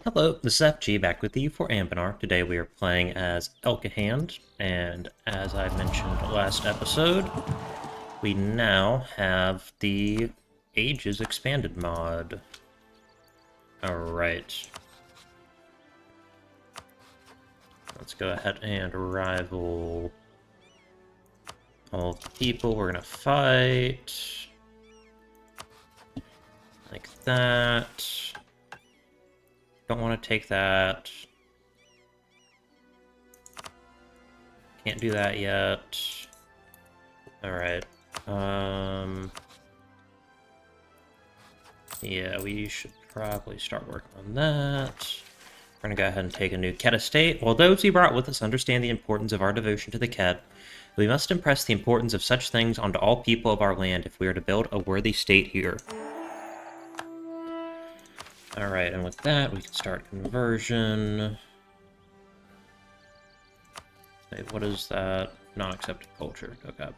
Hello, this is FG back with you for Anbennar. Today we are playing as Elikhand, and as I mentioned last episode, we now have the Ages Expanded mod. Alright. Let's go ahead and rival all the people we're gonna fight. Like that. Don't want to take that. Can't do that yet. Alright. Yeah, we should probably start working on that. We're gonna go ahead and take a new Ket estate. While those we brought with us understand the importance of our devotion to the Ket, we must impress the importance of such things onto all people of our land if we are to build a worthy state here. Alright, and with that, we can start conversion. Wait, what is that? Non-accepted culture. Okay.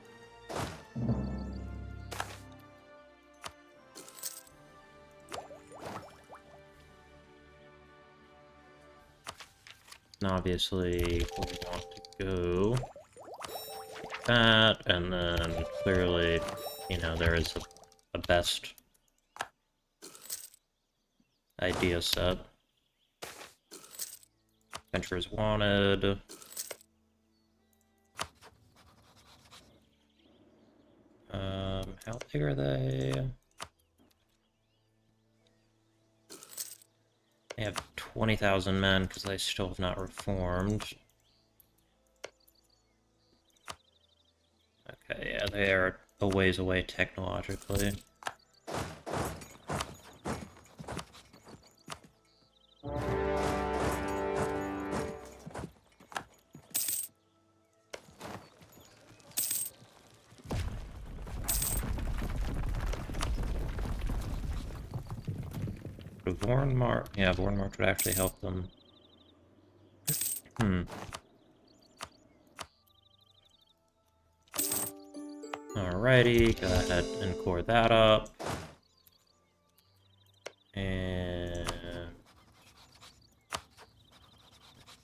And obviously, we want to go like that, and then clearly, you know, there is a best idea set. Adventurers wanted. How big are they? They have 20,000 men because they still have not reformed. Okay, yeah, they are a ways away technologically. Yeah, Vornmark would actually help them. Alrighty, go ahead and core that up. And...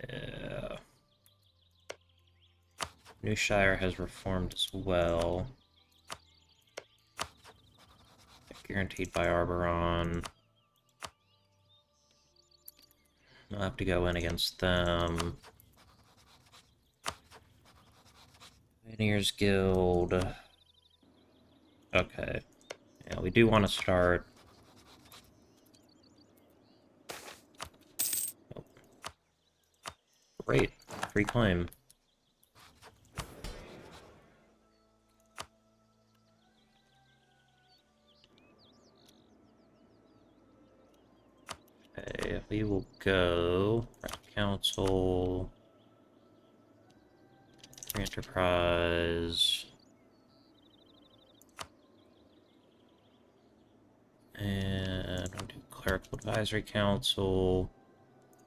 yeah. New Shire has reformed as well. Guaranteed by Arboron. I'll have to go in against them. Pioneers Guild. Okay. Yeah, we do want to start. Oh. Great. Free claim. Okay, we will go. Council. Free Enterprise. And we'll do Clerical Advisory Council,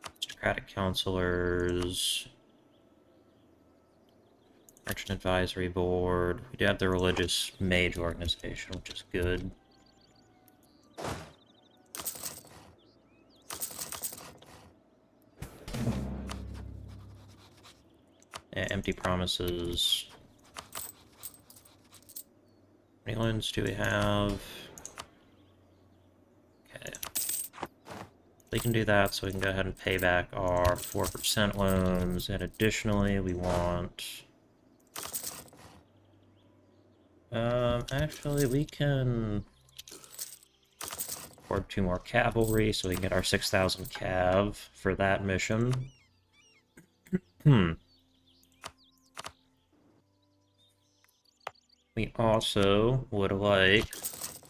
Aristocratic Counselors, Merchant Advisory Board. We do have the Religious Mage Organization, which is good. Yeah, empty promises. How many loans do we have? Okay. We can do that, so we can go ahead and pay back our 4% loans, and additionally, we want... actually, we can afford 2 more cavalry, so we can get our 6,000 cav for that mission. We also would like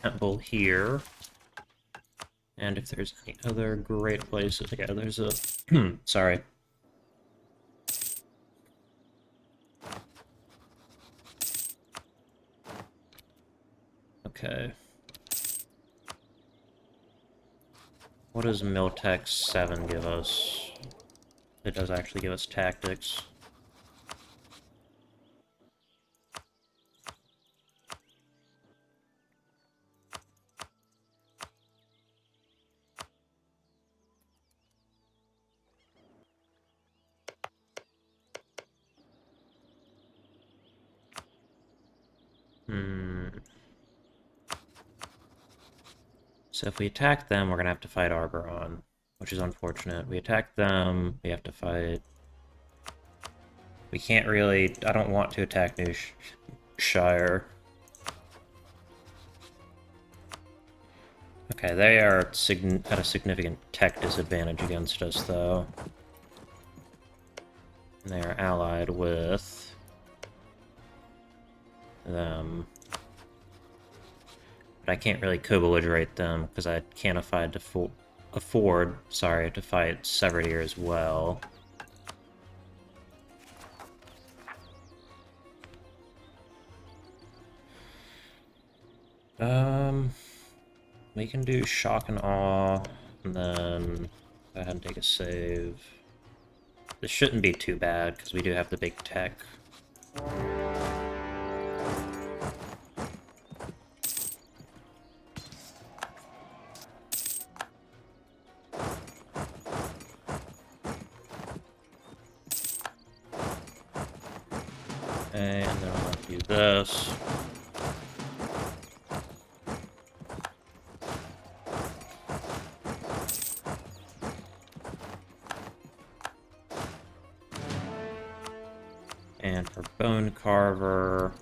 temple here. And if there's any other great places, yeah, there's a... sorry. Okay. What does Miltech 7 give us? It does actually give us tactics. So if we attack them, we're going to have to fight Arboron, which is unfortunate. We attack them, we have to fight... We can't really... I don't want to attack New Shire. Okay, they are at a significant tech disadvantage against us, though. They are allied with them. But I can't really co-belligerate them, because I can't afford to fight Severdeer as well. We can do Shock and Awe, and then go ahead and take a save. This shouldn't be too bad, because we do have the big tech. Okay, and then I'll do this. And for Bone Carver...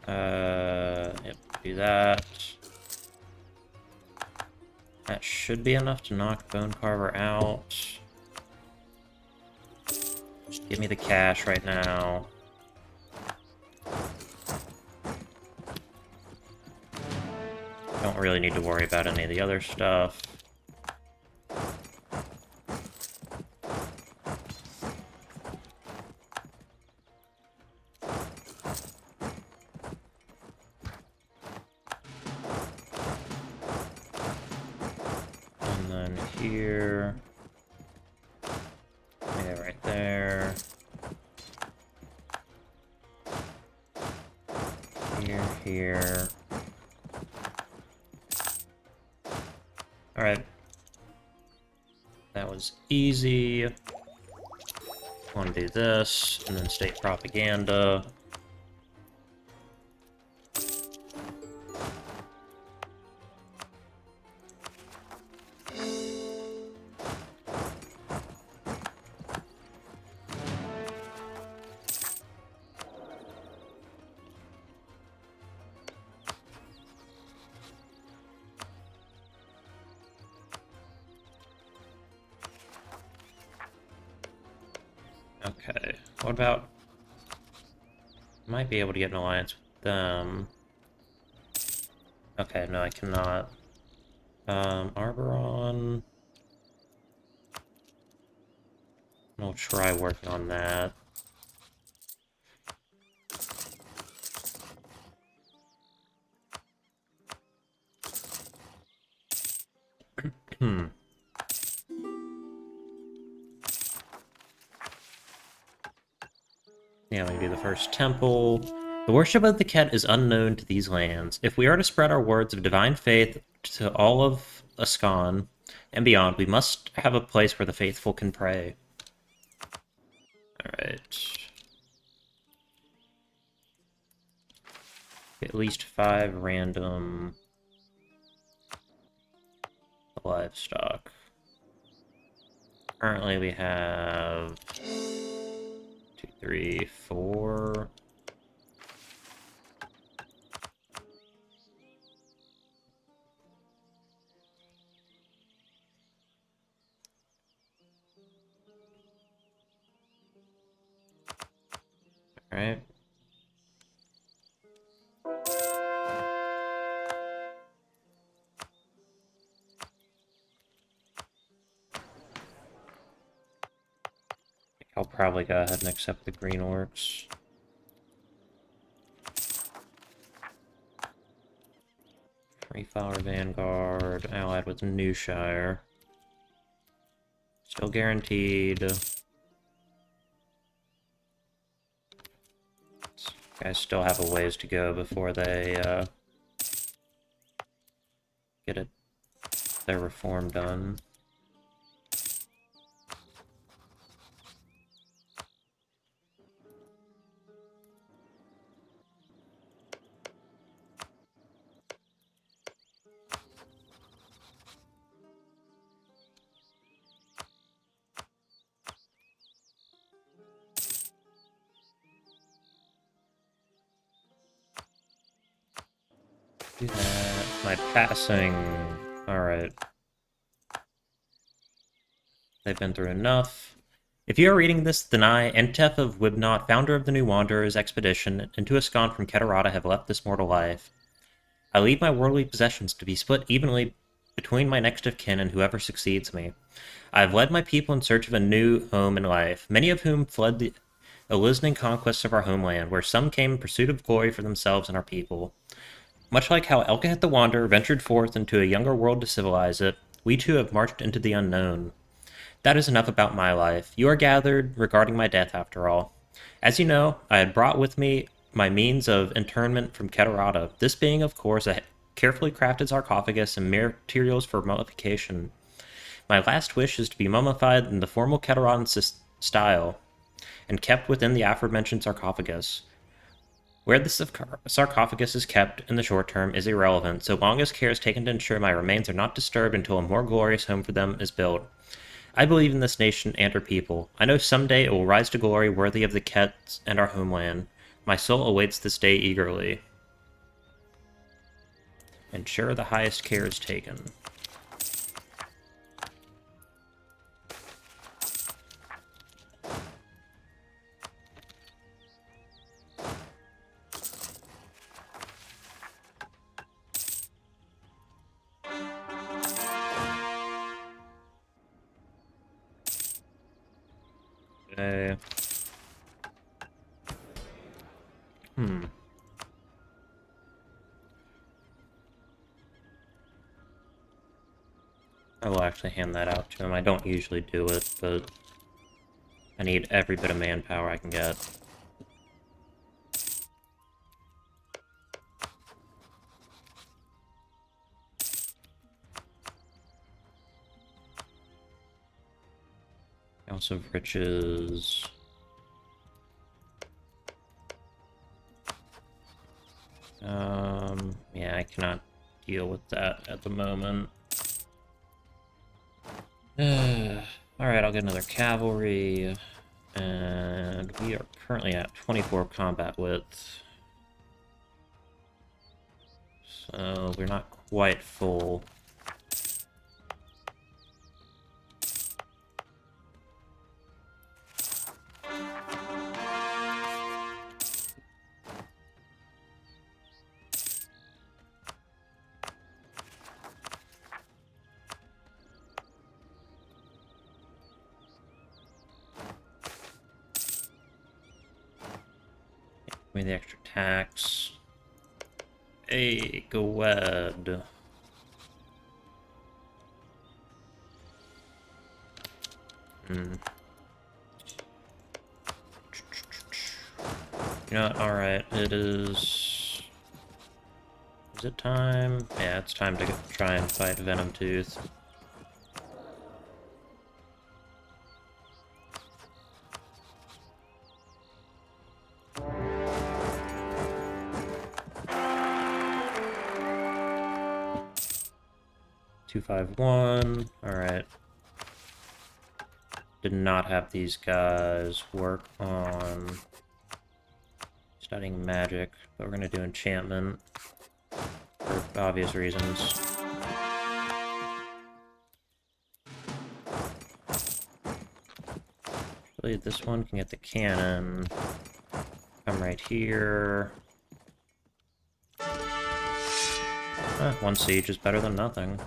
Yep, do that. That should be enough to knock Bone Carver out. Just give me the cash right now. Don't really need to worry about any of the other stuff. And then here... Yeah, right there. Here. Alright. That was easy. Want to do this, and then state propaganda. Okay, what about... Might be able to get an alliance with them. Okay, no, I cannot. Arboron... I'll try working on that. Yeah, we can do the first temple. The worship of the Ket is unknown to these lands. If we are to spread our words of divine faith to all of Ascan and beyond, we must have a place where the faithful can pray. Alright. At least 5 random livestock. Currently we have 2, 3, 4. Alright. I'll probably go ahead and accept the green orcs. Free Flower Vanguard, allied with New Shire. Still guaranteed. Guys still have a ways to go before they get their reform done. Do that. My passing. Alright. They've been through enough. If you are reading this, then I, Entef of Wibnot, founder of the New Wanderers expedition, and Tuascon from Keterata have left this mortal life. I leave my worldly possessions to be split evenly between my next of kin and whoever succeeds me. I have led my people in search of a new home and life, many of whom fled the eliciting conquests of our homeland, where some came in pursuit of glory for themselves and our people. Much like how Elikhand the Wanderer ventured forth into a younger world to civilize it, we too have marched into the unknown. That is enough about my life. You are gathered regarding my death, after all. As you know, I had brought with me my means of internment from Keterata, this being, of course, a carefully crafted sarcophagus and materials for mummification. My last wish is to be mummified in the formal Keteratan style, and kept within the aforementioned sarcophagus. Where the sarcophagus is kept in the short term is irrelevant, so long as care is taken to ensure my remains are not disturbed until a more glorious home for them is built. I believe in this nation and her people. I know someday it will rise to glory worthy of the Kets and our homeland. My soul awaits this day eagerly. Ensure the highest care is taken. Okay. I will actually hand that out to him. I don't usually do it, but I need every bit of manpower I can get. House of Riches. Yeah, I cannot deal with that at the moment. Alright, I'll get another cavalry. And we are currently at 24 combat width. So we're not quite full. Give me the extra tax. Hey, go ahead. You know what? Alright, it is... Is it time? Yeah, it's time to try and fight Venom Tooth. $251. Alright. Did not have these guys work on studying magic, but we're gonna do enchantment for obvious reasons. Actually, this one can get the cannon. Come right here. One siege is better than nothing.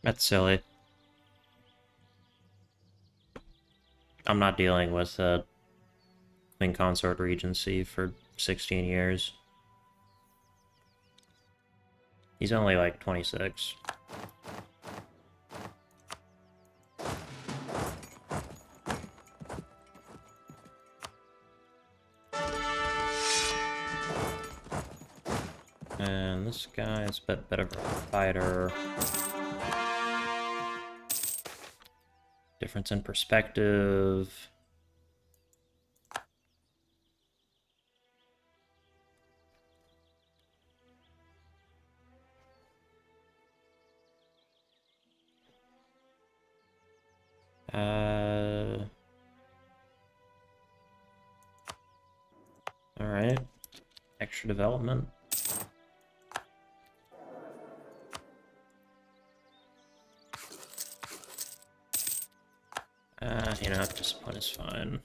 That's silly. I'm not dealing with Queen Consort Regency for 16 years. He's only like 26. And this guy is a bit of a fighter. Difference in perspective. Alright. Extra development. Discipline is fine.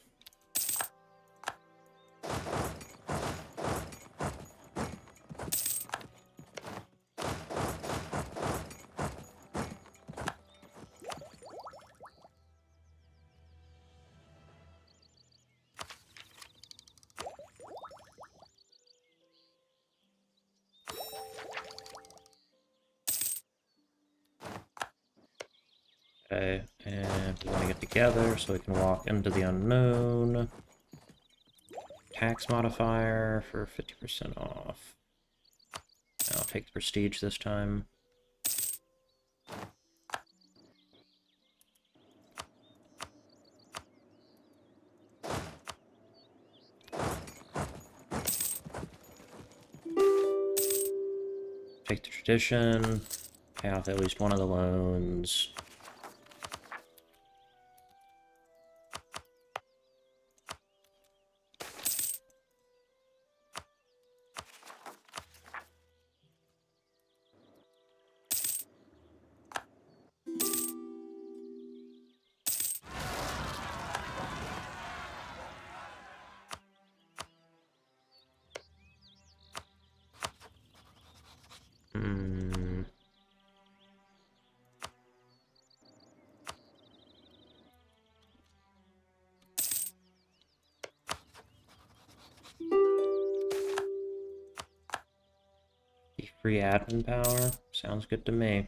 Okay, and we want to get together so we can walk into the unknown. Tax modifier for 50% off. I'll take the prestige this time. Take the tradition. Pay off at least one of the loans. Free admin power? Sounds good to me.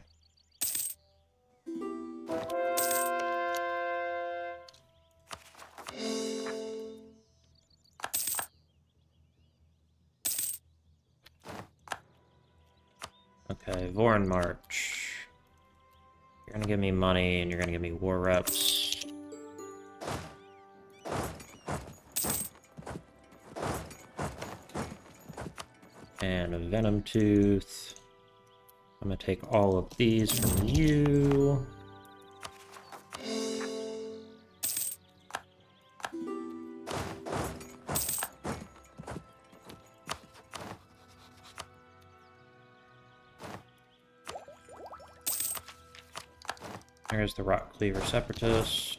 Okay, Vorin March. You're gonna give me money, and you're gonna give me war reps. And a Venom Tooth. I'm gonna take all of these from you. There's the Rock Cleaver Separatist.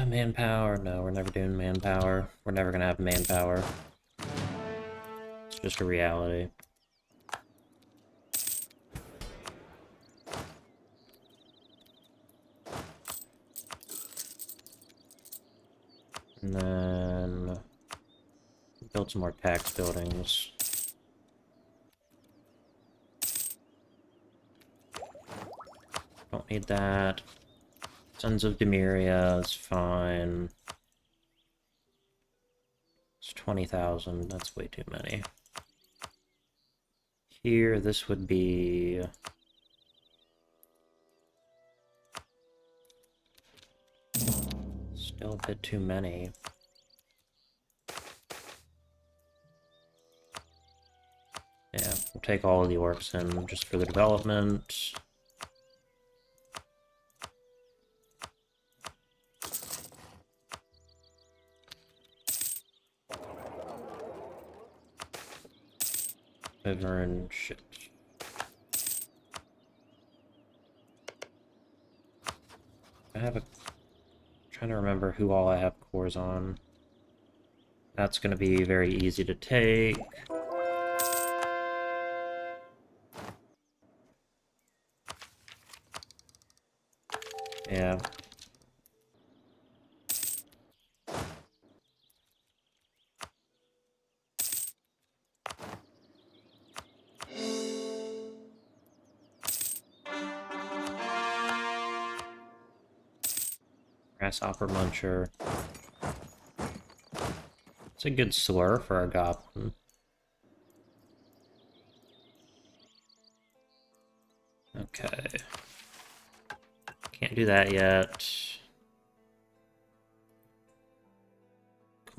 Manpower? No, we're never doing manpower. We're never gonna have manpower. It's just a reality. And then build some more tax buildings. Don't need that. Sons of Demeria is fine. It's 20,000. That's way too many. Here, this would be... still a bit too many. Yeah, we'll take all of the orcs in just for the development. Wyvern, shit. I have a... trying to remember who all I have cores on. That's going to be very easy to take. Yeah. Grasshopper Muncher. It's a good slur for a goblin. Okay. Can't do that yet.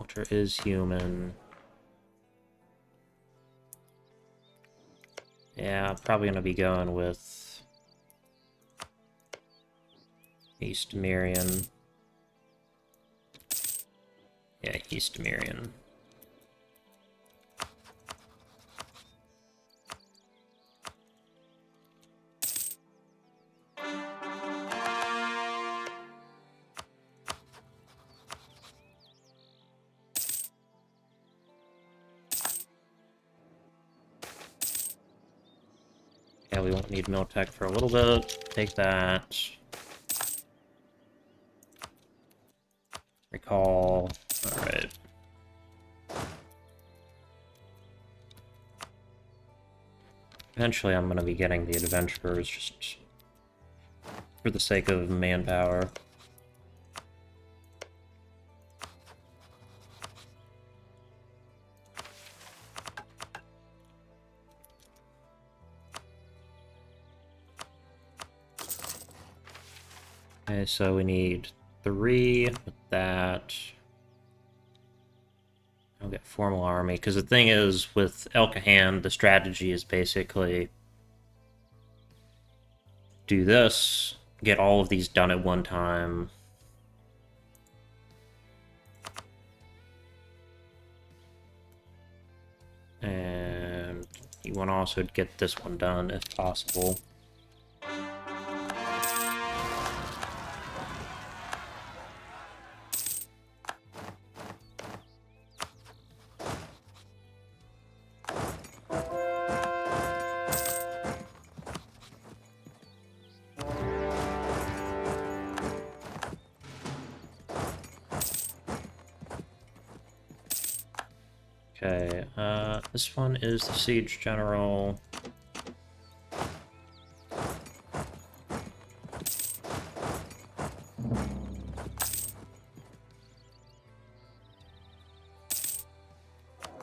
Culture is human. Yeah, probably gonna be going with East Mirian. Yeah, East Mirian. Yeah, we won't need Miltech for a little bit. Take that. Recall. Alright. Eventually I'm gonna be getting the adventurers just for the sake of manpower. Okay, so we need 3 with that. I'll get formal army, because the thing is, with Elikhand, the strategy is basically do this, get all of these done at one time. And you want to also get this one done, if possible. Okay, this one is the Siege General.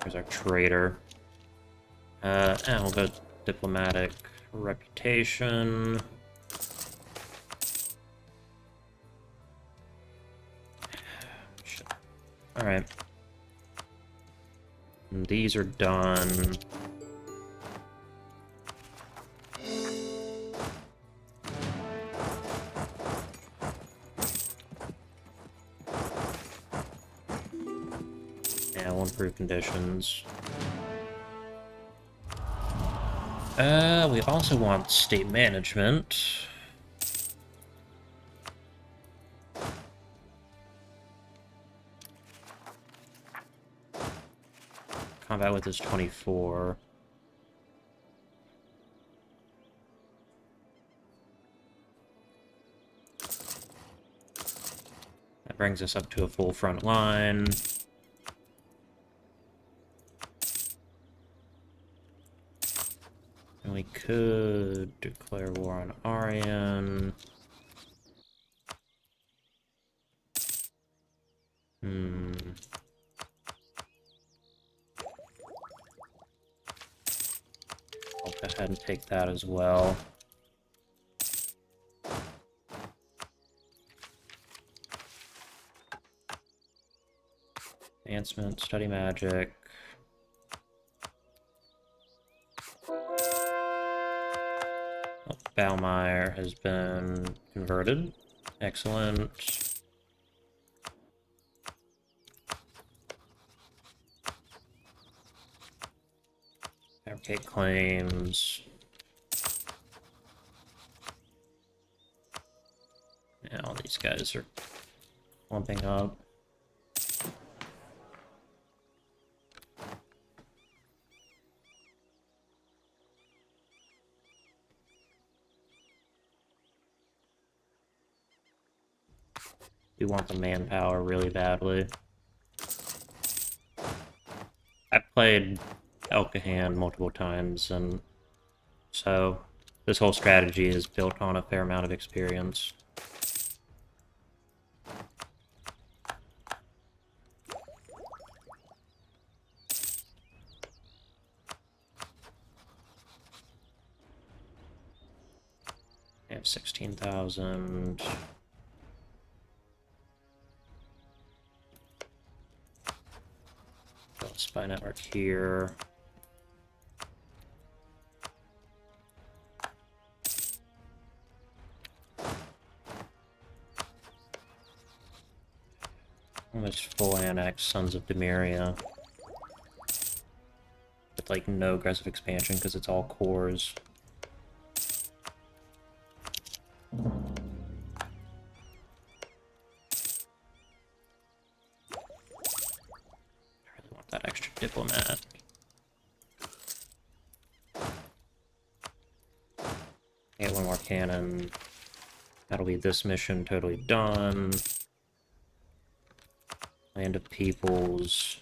There's our Trader. And we'll go Diplomatic Reputation. Alright. These are done. Yeah, we'll improve conditions. We also want state management. Combat width is 24. That brings us up to a full front line. And we could declare war on Arian. I'll go ahead and take that as well. Advancement, study magic. Oh, Balmeyer has been converted. Excellent. Fabricate claims. Yeah, all these guys are clumping up. We want the manpower really badly. I've played Elikhand multiple times, and so this whole strategy is built on a fair amount of experience. I have 16,000. spy network here. Almost full annex Sons of Demeria. With like no aggressive expansion because it's all cores. I really want that extra diplomat. Get one more cannon. That'll be this mission totally done. Land of Peoples.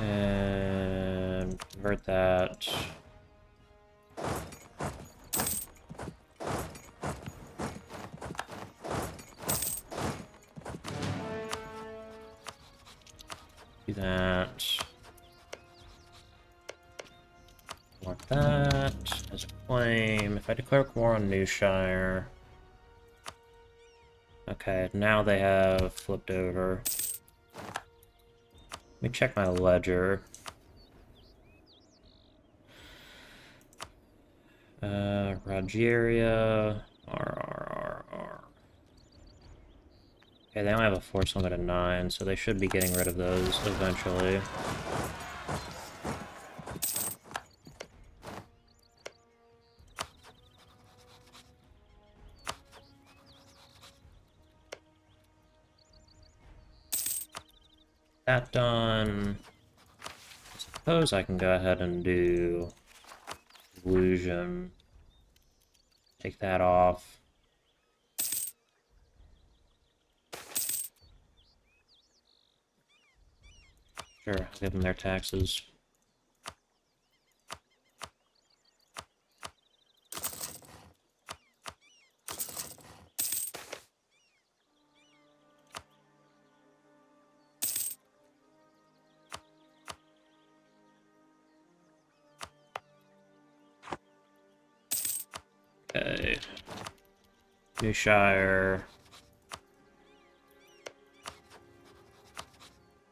And convert that. Do that. Want that as a claim. If I declare war on Newshire. Okay, now they have flipped over. Let me check my ledger. Rogeria. R. Okay, they only have a force limit of 9, so they should be getting rid of those eventually. That done. I suppose I can go ahead and do illusion. Take that off. Sure, I'll give them their taxes. Okay. Newshire.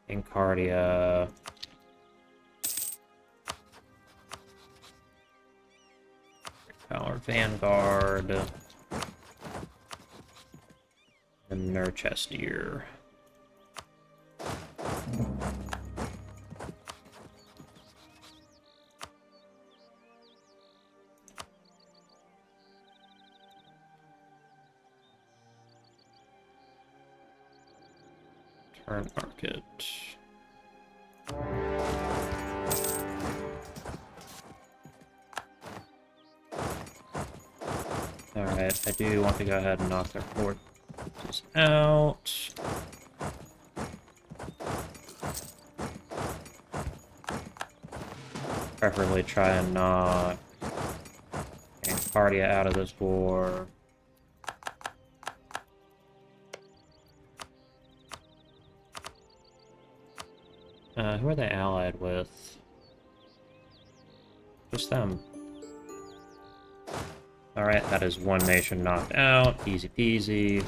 Incardia. Power Vanguard. And Nurchestier. Turn market. Alright, I do want to go ahead and knock their forces out. Preferably try and knock Incardia out of this war. Who are they allied with? Just them. Alright, that is one nation knocked out. Easy peasy.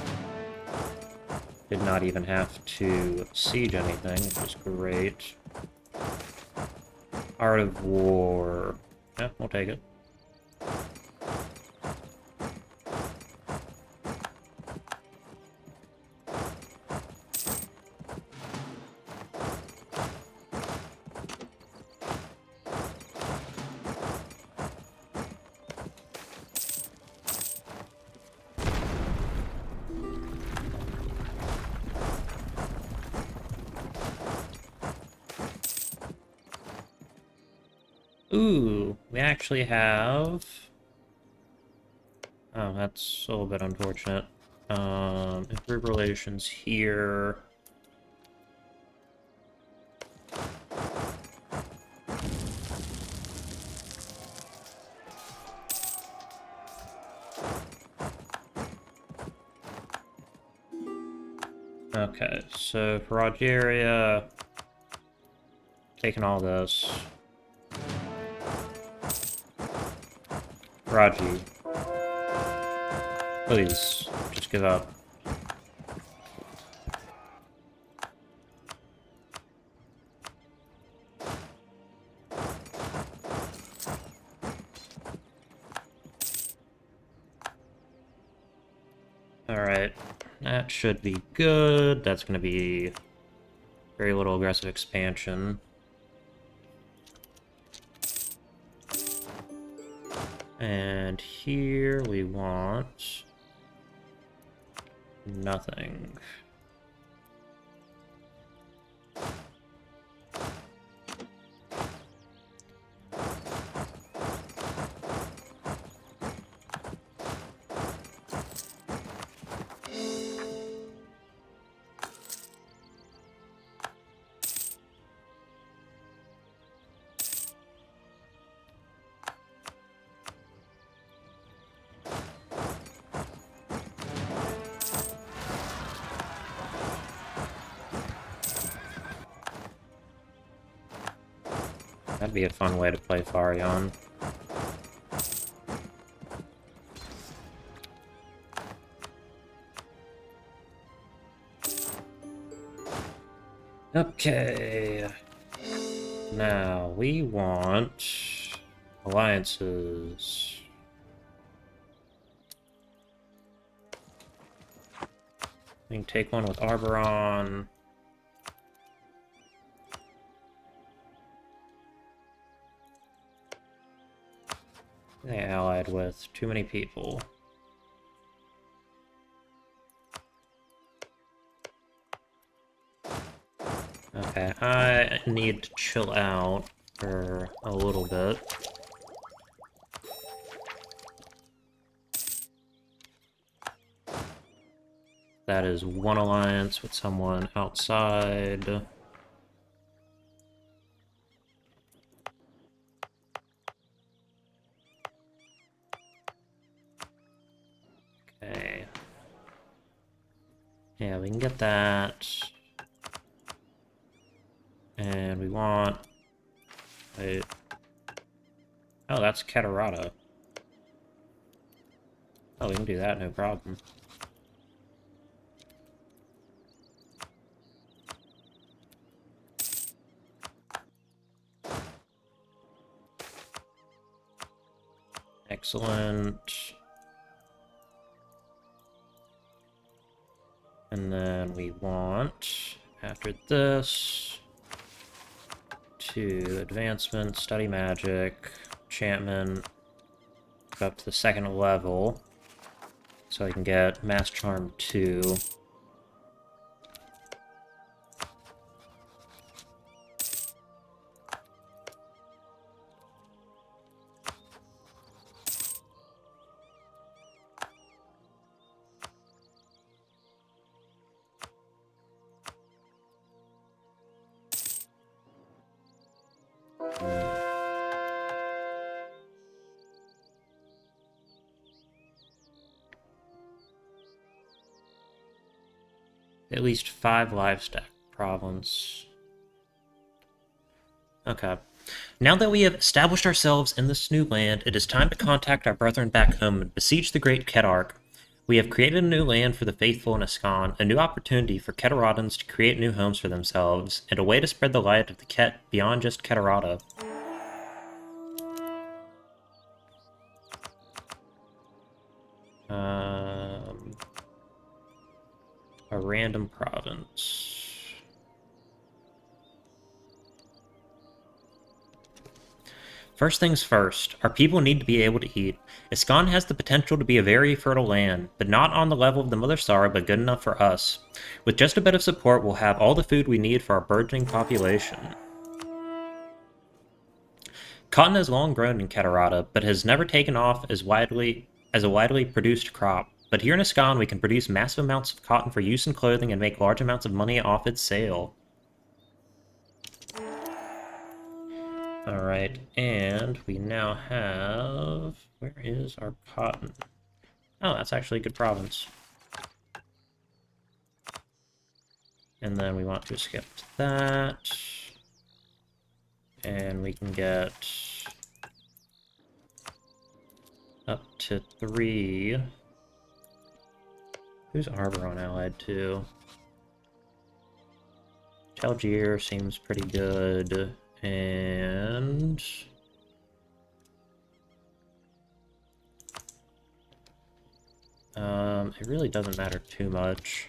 Did not even have to siege anything, which was great. Art of War. Yeah, we'll take it. Ooh, we actually have... Oh, that's a little bit unfortunate. Improve relations here. Okay, so for Algeria, taking all this. Raji. Please, just give up. Alright, that should be good. That's going to be very little aggressive expansion. And here we want nothing. That'd be a fun way to play Farion. Okay. Now, we want alliances. We can take one with Arboron. They allied with too many people. Okay, I need to chill out for a little bit. That is one alliance with someone outside. Okay. Yeah, we can get that. And we want... Wait. Oh, that's Catarata. Oh, we can do that, no problem. Excellent. And then we want, after this, to advancement, study magic, enchantment, go up to the second level, so I can get Mass Charm 2. At least 5 livestock province. Okay. Now that we have established ourselves in this new land, it is time to contact our brethren back home and besiege the great Kedark. We have created a new land for the faithful in Ascan, a new opportunity for Kedaradans to create new homes for themselves, and a way to spread the light of the Ket beyond just Kedarata. A random province. First things first, our people need to be able to eat. Ascan has the potential to be a very fertile land, but not on the level of the Mother Star, but good enough for us. With just a bit of support, we'll have all the food we need for our burgeoning population. Cotton has long grown in Catarata, but has never taken off as a widely produced crop. But here in Ascan, we can produce massive amounts of cotton for use in clothing and make large amounts of money off its sale. Alright, and we now have... Where is our cotton? Oh, that's actually a good province. And then we want to skip to that. And we can get up to 3. Who's Arbor allied to? Talgier seems pretty good, and it really doesn't matter too much.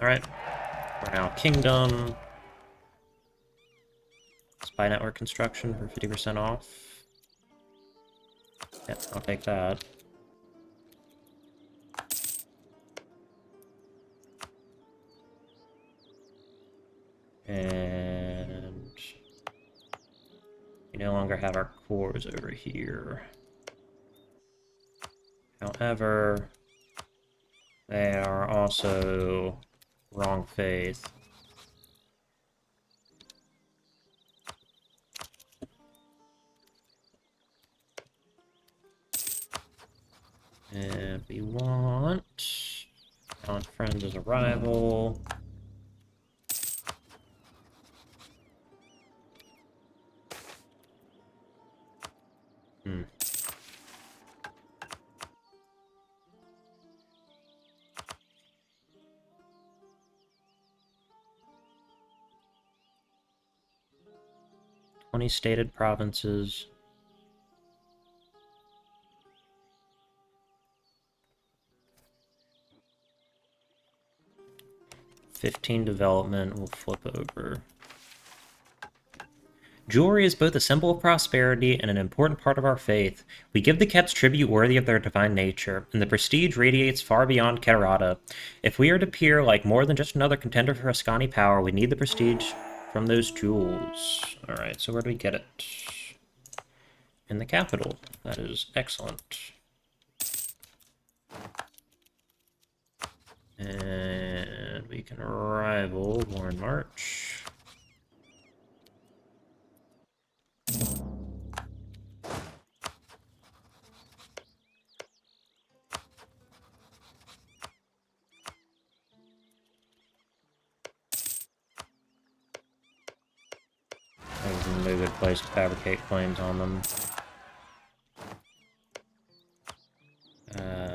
Alright, we're now Kingdom. Spy network construction for 50% off. Yeah, I'll take that. And we no longer have our cores over here. However, they are also wrong faith. And we want Talent Friends as a rival. Hmm. Twenty stated provinces. 15 development will flip over. Jewelry is both a symbol of prosperity and an important part of our faith. We give the Kets tribute worthy of their divine nature, and the prestige radiates far beyond Keterata. If we are to appear like more than just another contender for Ascani power, we need the prestige from those jewels. Alright, so where do we get it? In the capital. That is excellent. And we can rival Warren March. That was a good place to fabricate claims on them.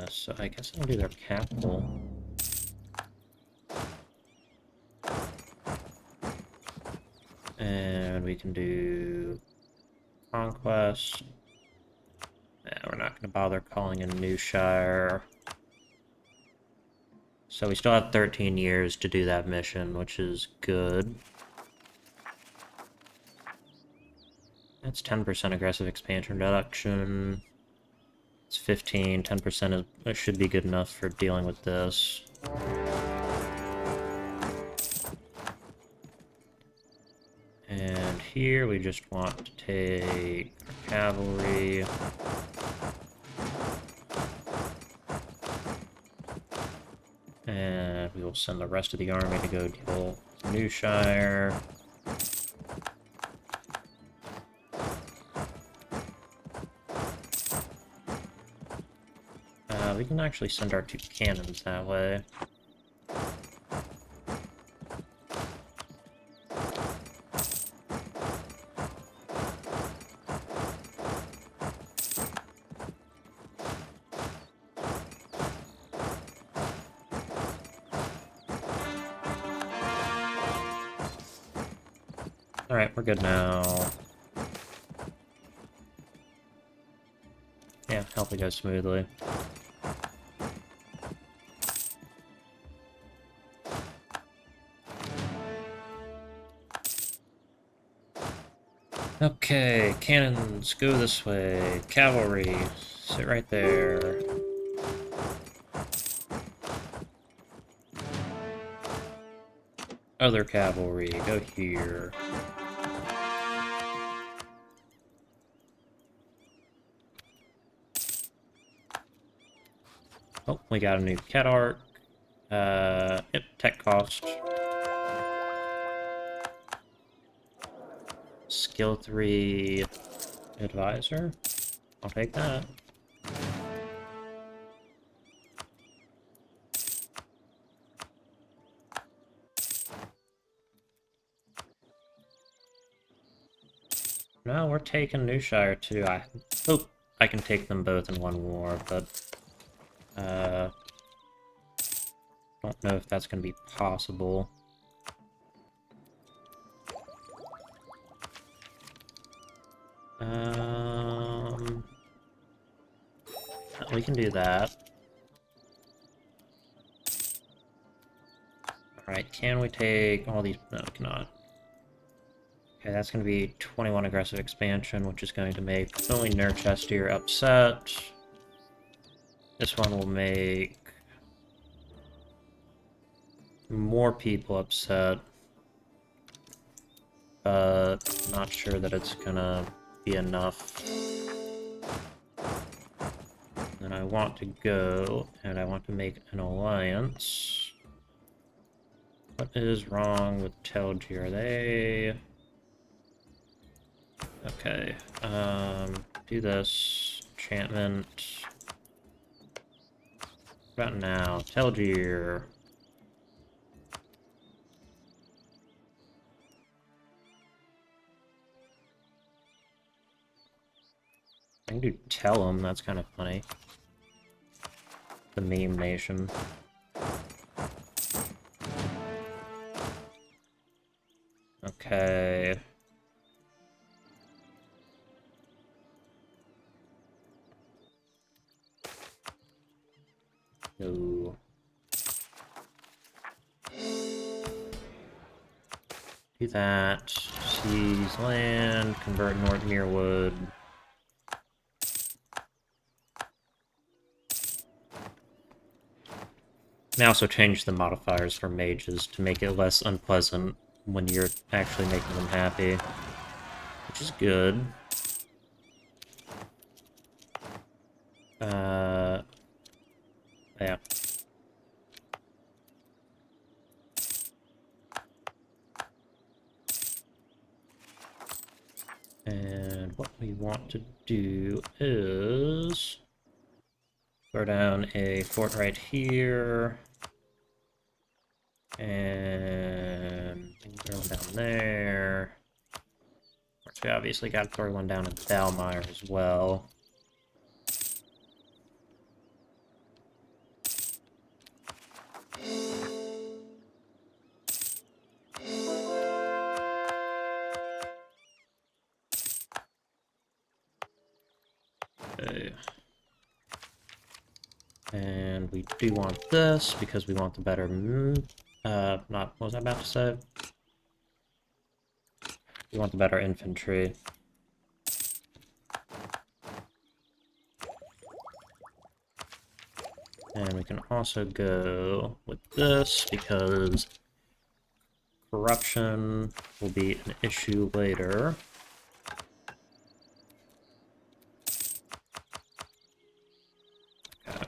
So I guess I'll do their capital. And we can do Conquests. Nah, we're not going to bother calling in Newshire. So we still have 13 years to do that mission, which is good. That's 10% aggressive expansion reduction. It's 15, 10% should be good enough for dealing with this. And here we just want to take cavalry. And we will send the rest of the army to go deal with Newshire. We can actually send our 2 cannons that way. Alright, we're good now. Yeah, hopefully goes smoothly. Okay, cannons, go this way. Cavalry, sit right there. Other cavalry, go here. Oh, we got a new cat arc. Yep, tech cost. Skill 3 advisor. I'll take that. No, we're taking New Shire too. I hope I can take them both in one war, but don't know if that's going to be possible. We can do that. Alright, can we take all these? No, we cannot. Okay, that's going to be 21 aggressive expansion, which is going to make only Nurchester upset. This one will make more people upset, but not sure that it's gonna be enough. And I want to go, and I want to make an alliance. What is wrong with Telgi? Are they... Okay, do this. Enchantment. What about now? Telgier. I can do tell him, that's kind of funny. The meme nation. Okay. No. Do that. Seize land, convert North Muirwood. They also changed the modifiers for mages to make it less unpleasant when you're actually making them happy, which is good. Yeah. And what we want to do is throw down a fort right here. And throw one down there. Of course, we obviously got to throw one down in Thalmire as well. Okay. And we do want this because we want the better... not... What was I about to say? We want the better infantry. And we can also go with this because corruption will be an issue later. Okay.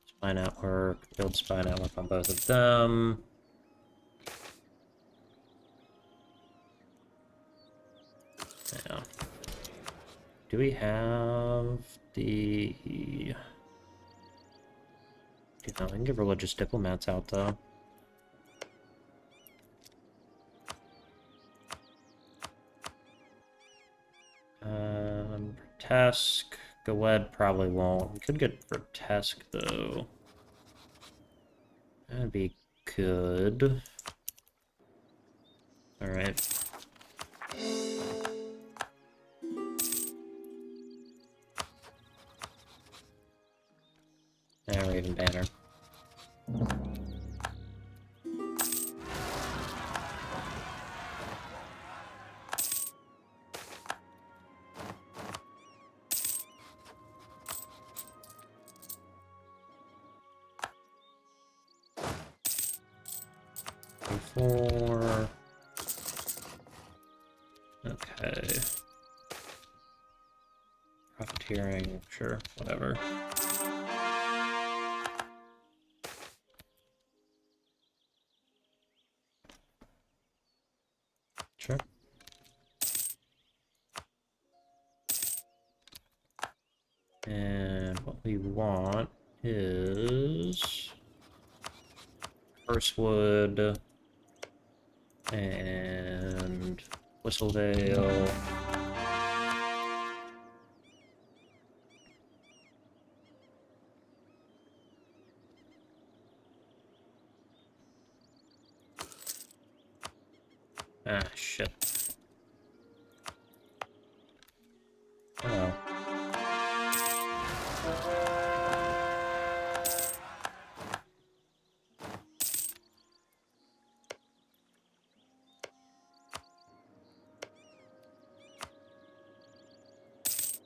Spy network, build spy network on both of them. Yeah. Do we have the... I can give religious diplomats out, though. Tesk. Galed probably won't. We could get Vertesk, though. That'd be good. Alright. Yeah, Raven Banner. Four. Okay. Profiteering, sure, whatever. Sure. And what we want is... First wood. And Whistlevale. Ah, shit. Oh.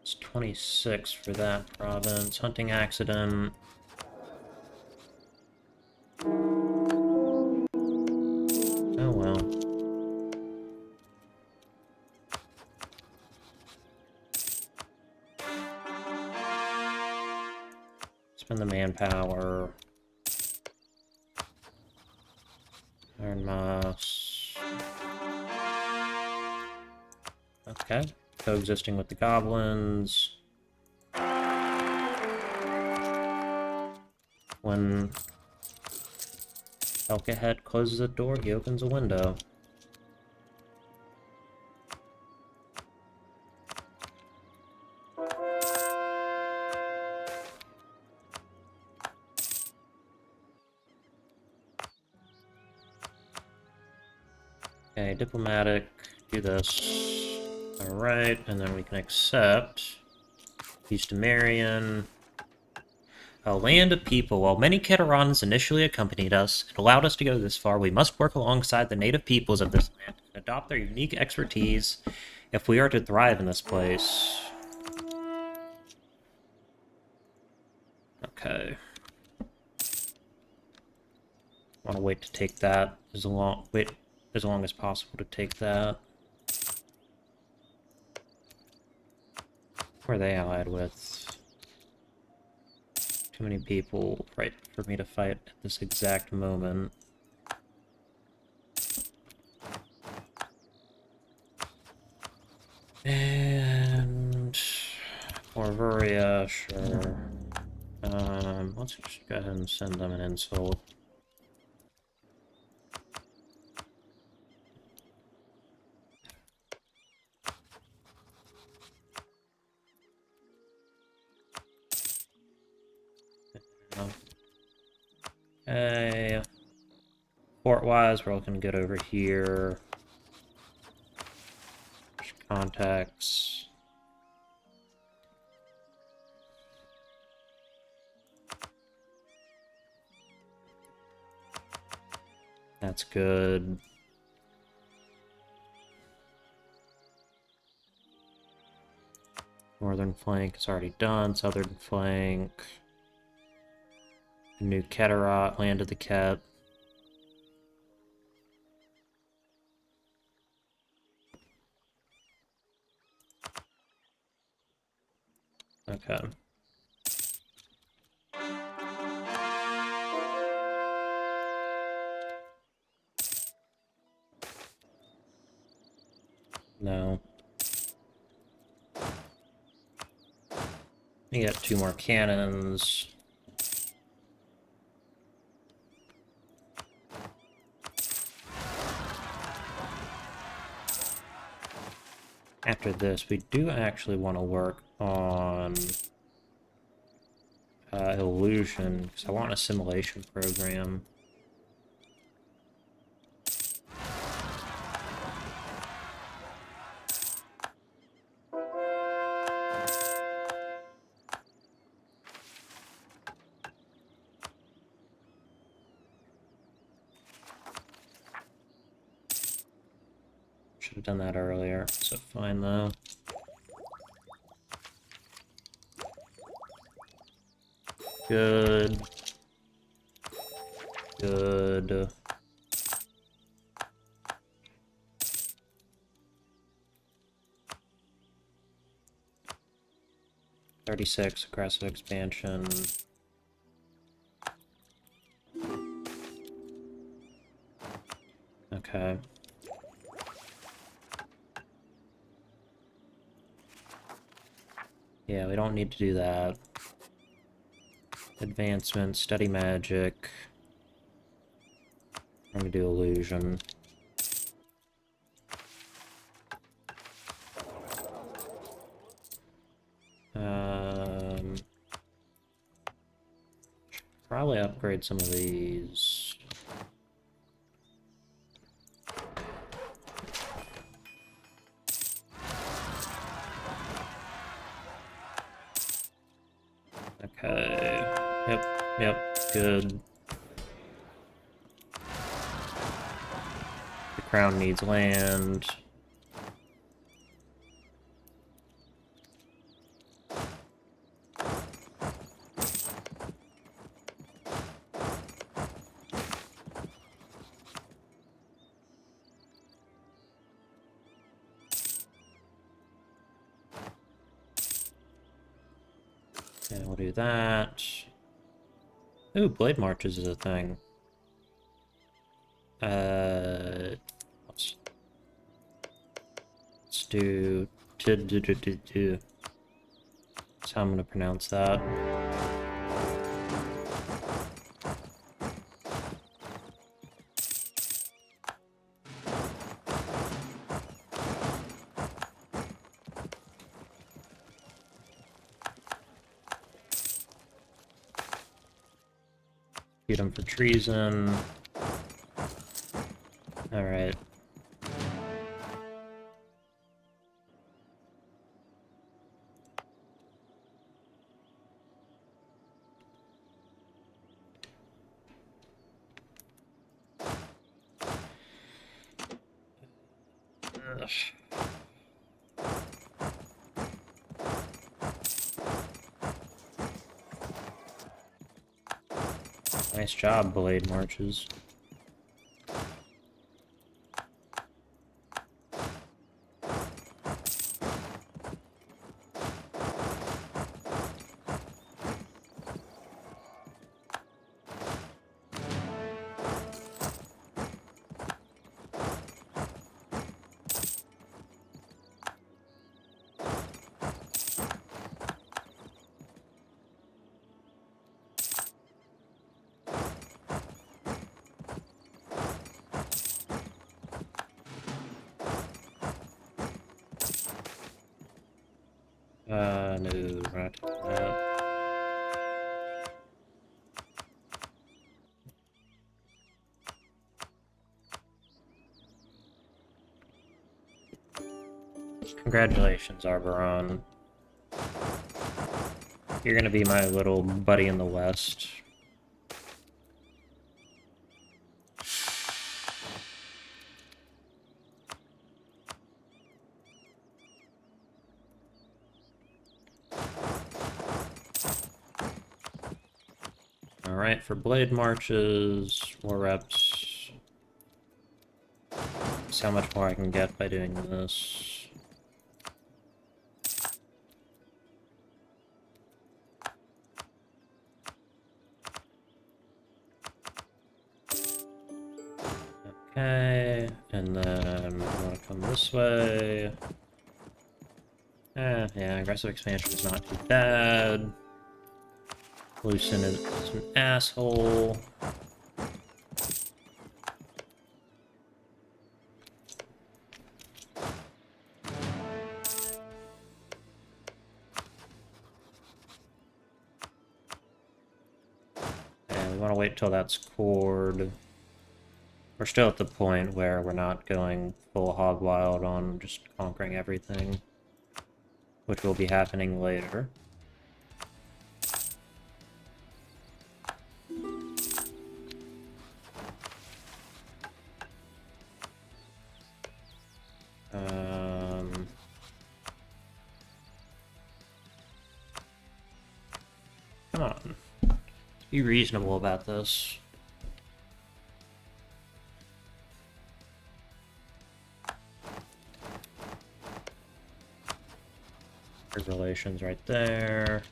It's 26 for that province. Hunting accident. Oh well. Spend the manpower. Iron Moss. Okay. Coexisting with the goblins. When Elkhand closes a door, he opens a window. Okay, diplomatic, do this. Alright, and then we can accept East Marion. A land of people. While many Keterans initially accompanied us and allowed us to go this far, we must work alongside the native peoples of this land and adopt their unique expertise if we are to thrive in this place. Okay. Want to wait to take that as long as possible to take that. Who are they allied with? Too many people, right, for me to fight at this exact moment. And Orvuria, sure. Let's just go ahead and send them an insult. Okay. Fort-wise, we're looking good over here. Contacts. That's good. Northern flank is already done. Southern flank. New Keterat, land of the Ket. Okay. No. We got 2 more cannons. After this, we do actually want to work on illusion, because I want an assimilation program. Should have done that earlier, so fine though. Good. Good. $36, aggressive expansion. Okay. Yeah, we don't need to do that. Advancement, study magic. I'm gonna do illusion. Should probably upgrade some of these. Okay. Yep, good. The crown needs land. Okay, we'll do that. Ooh, Blade Marches is a thing. Let's do. That's how I'm gonna pronounce that. Shoot him for treason. Alright. Ugh. Nice job, Blade Marches. No, we're not doing that. Congratulations, Arboron. You're gonna be my little buddy in the West. Alright, for Blade Marches, more reps. See how much more I can get by doing this. Okay, and then I want to come this way. Yeah, aggressive expansion is not too bad. Lucen is an asshole. And we want to wait till that's cored. We're still at the point where we're not going full hog wild on just conquering everything, which will be happening later. Come on. Be reasonable about this. Good relations right there.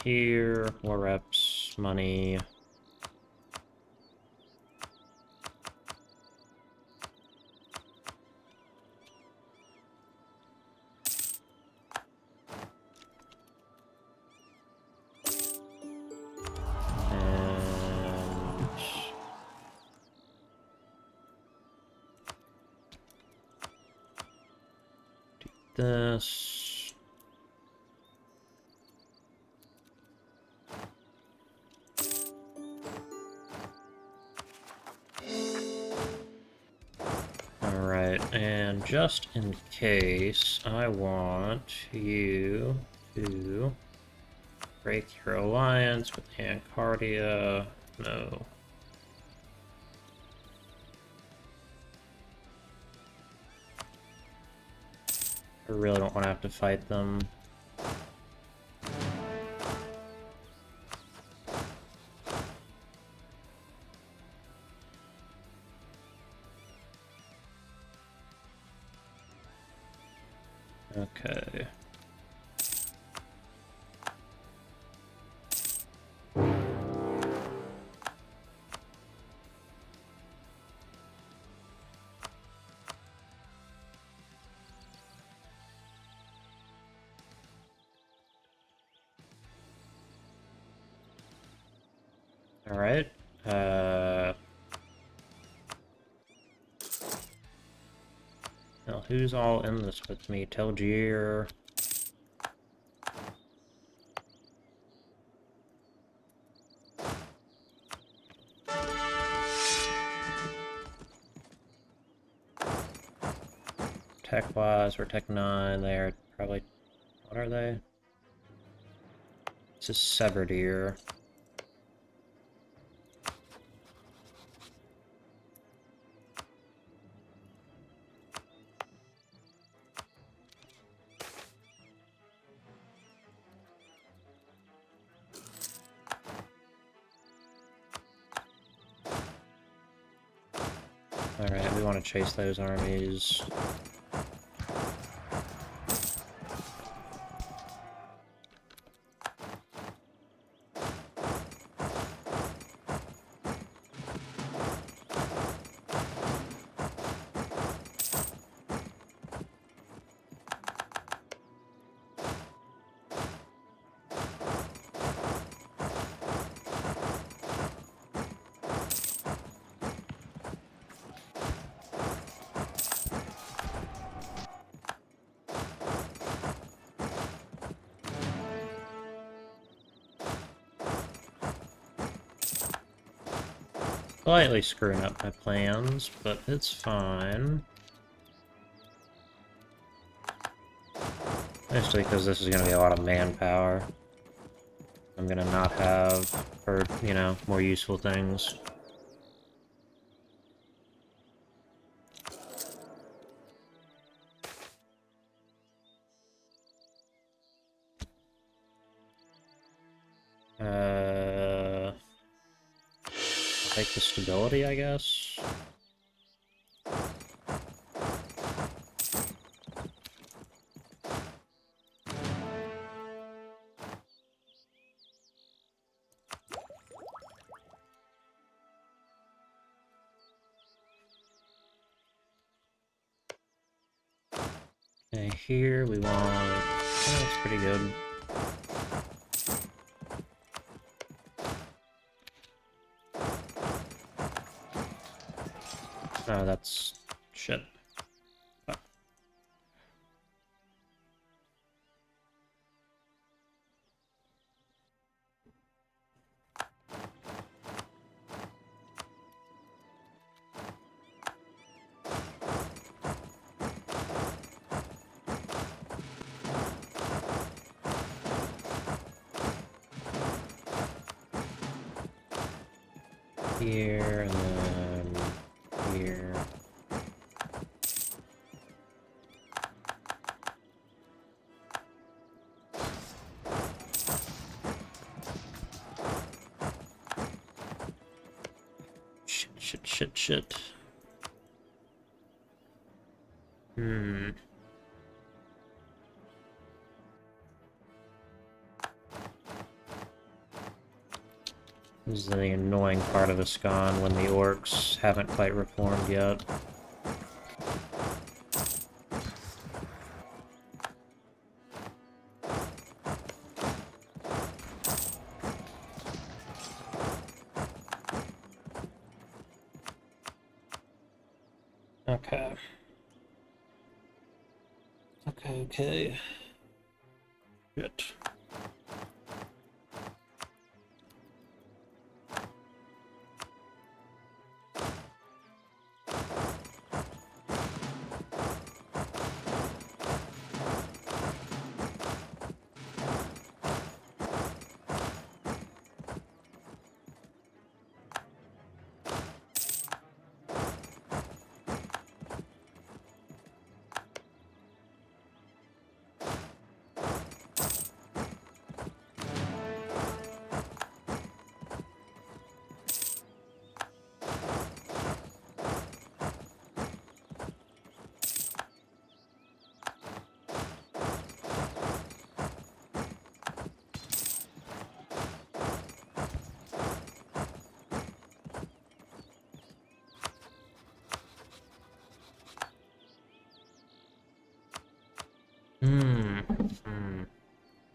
here, war reps, money. This. Alright, and just in case, I want you to break your alliance with Ancardia. No. I really don't want to have to fight them. Okay. Alright. Now, who's all in this with me? Telgier. Tech-wise, we're Tech 9. They're probably... What are they? This is Severed Ear. Alright, we want to chase those armies. Slightly screwing up my plans, but it's fine. Mostly because this is going to be a lot of manpower. I'm going to not have for, you know, more useful things. Take the stability, I guess. Okay, here we want... Oh, that's pretty good. Oh, that's... shit. Oh. Here, and then... here... Shit. Hmm. This is the annoying part of Iskon when the orcs haven't quite reformed yet. Okay. Okay. Shit.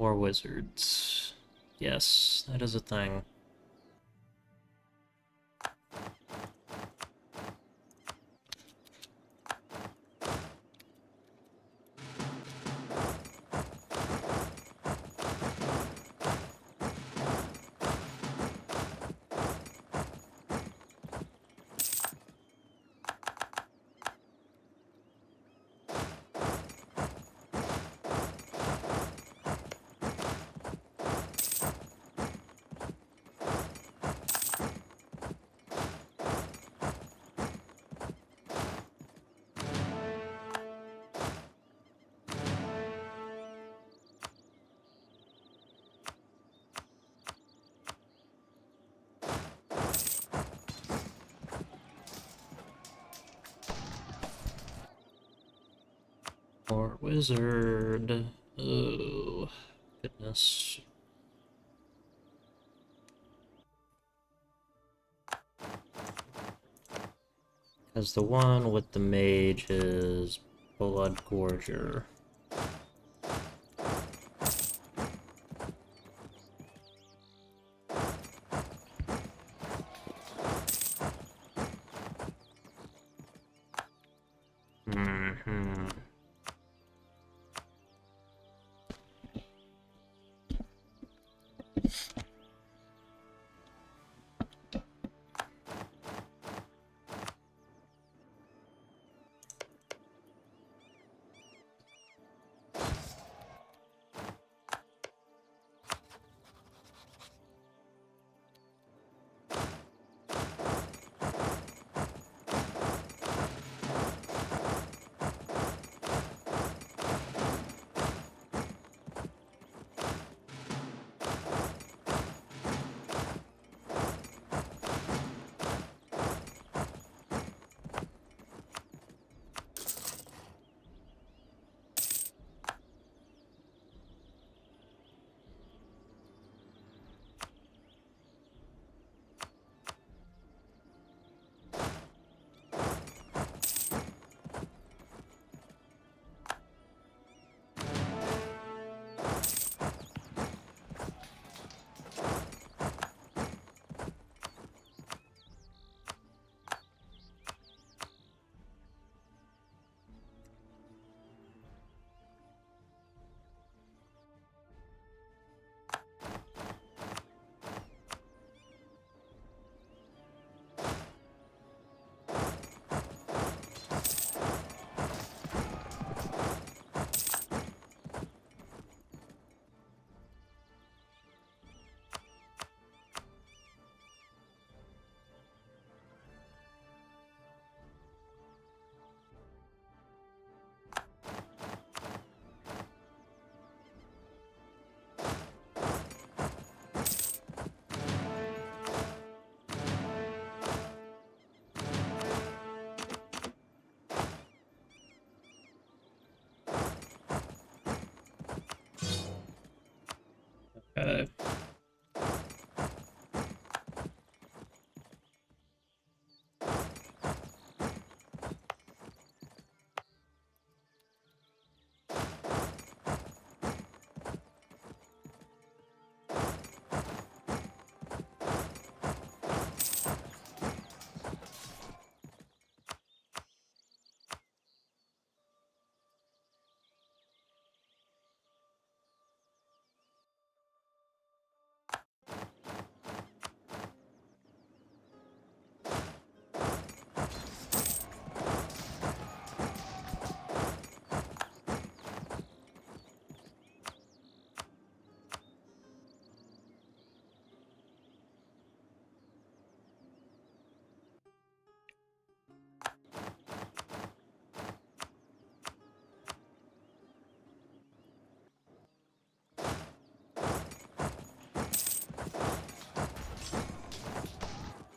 Or wizards. Yes, that is a thing. Or wizard. Oh, goodness. Because the one with the mage is Blood Gorger.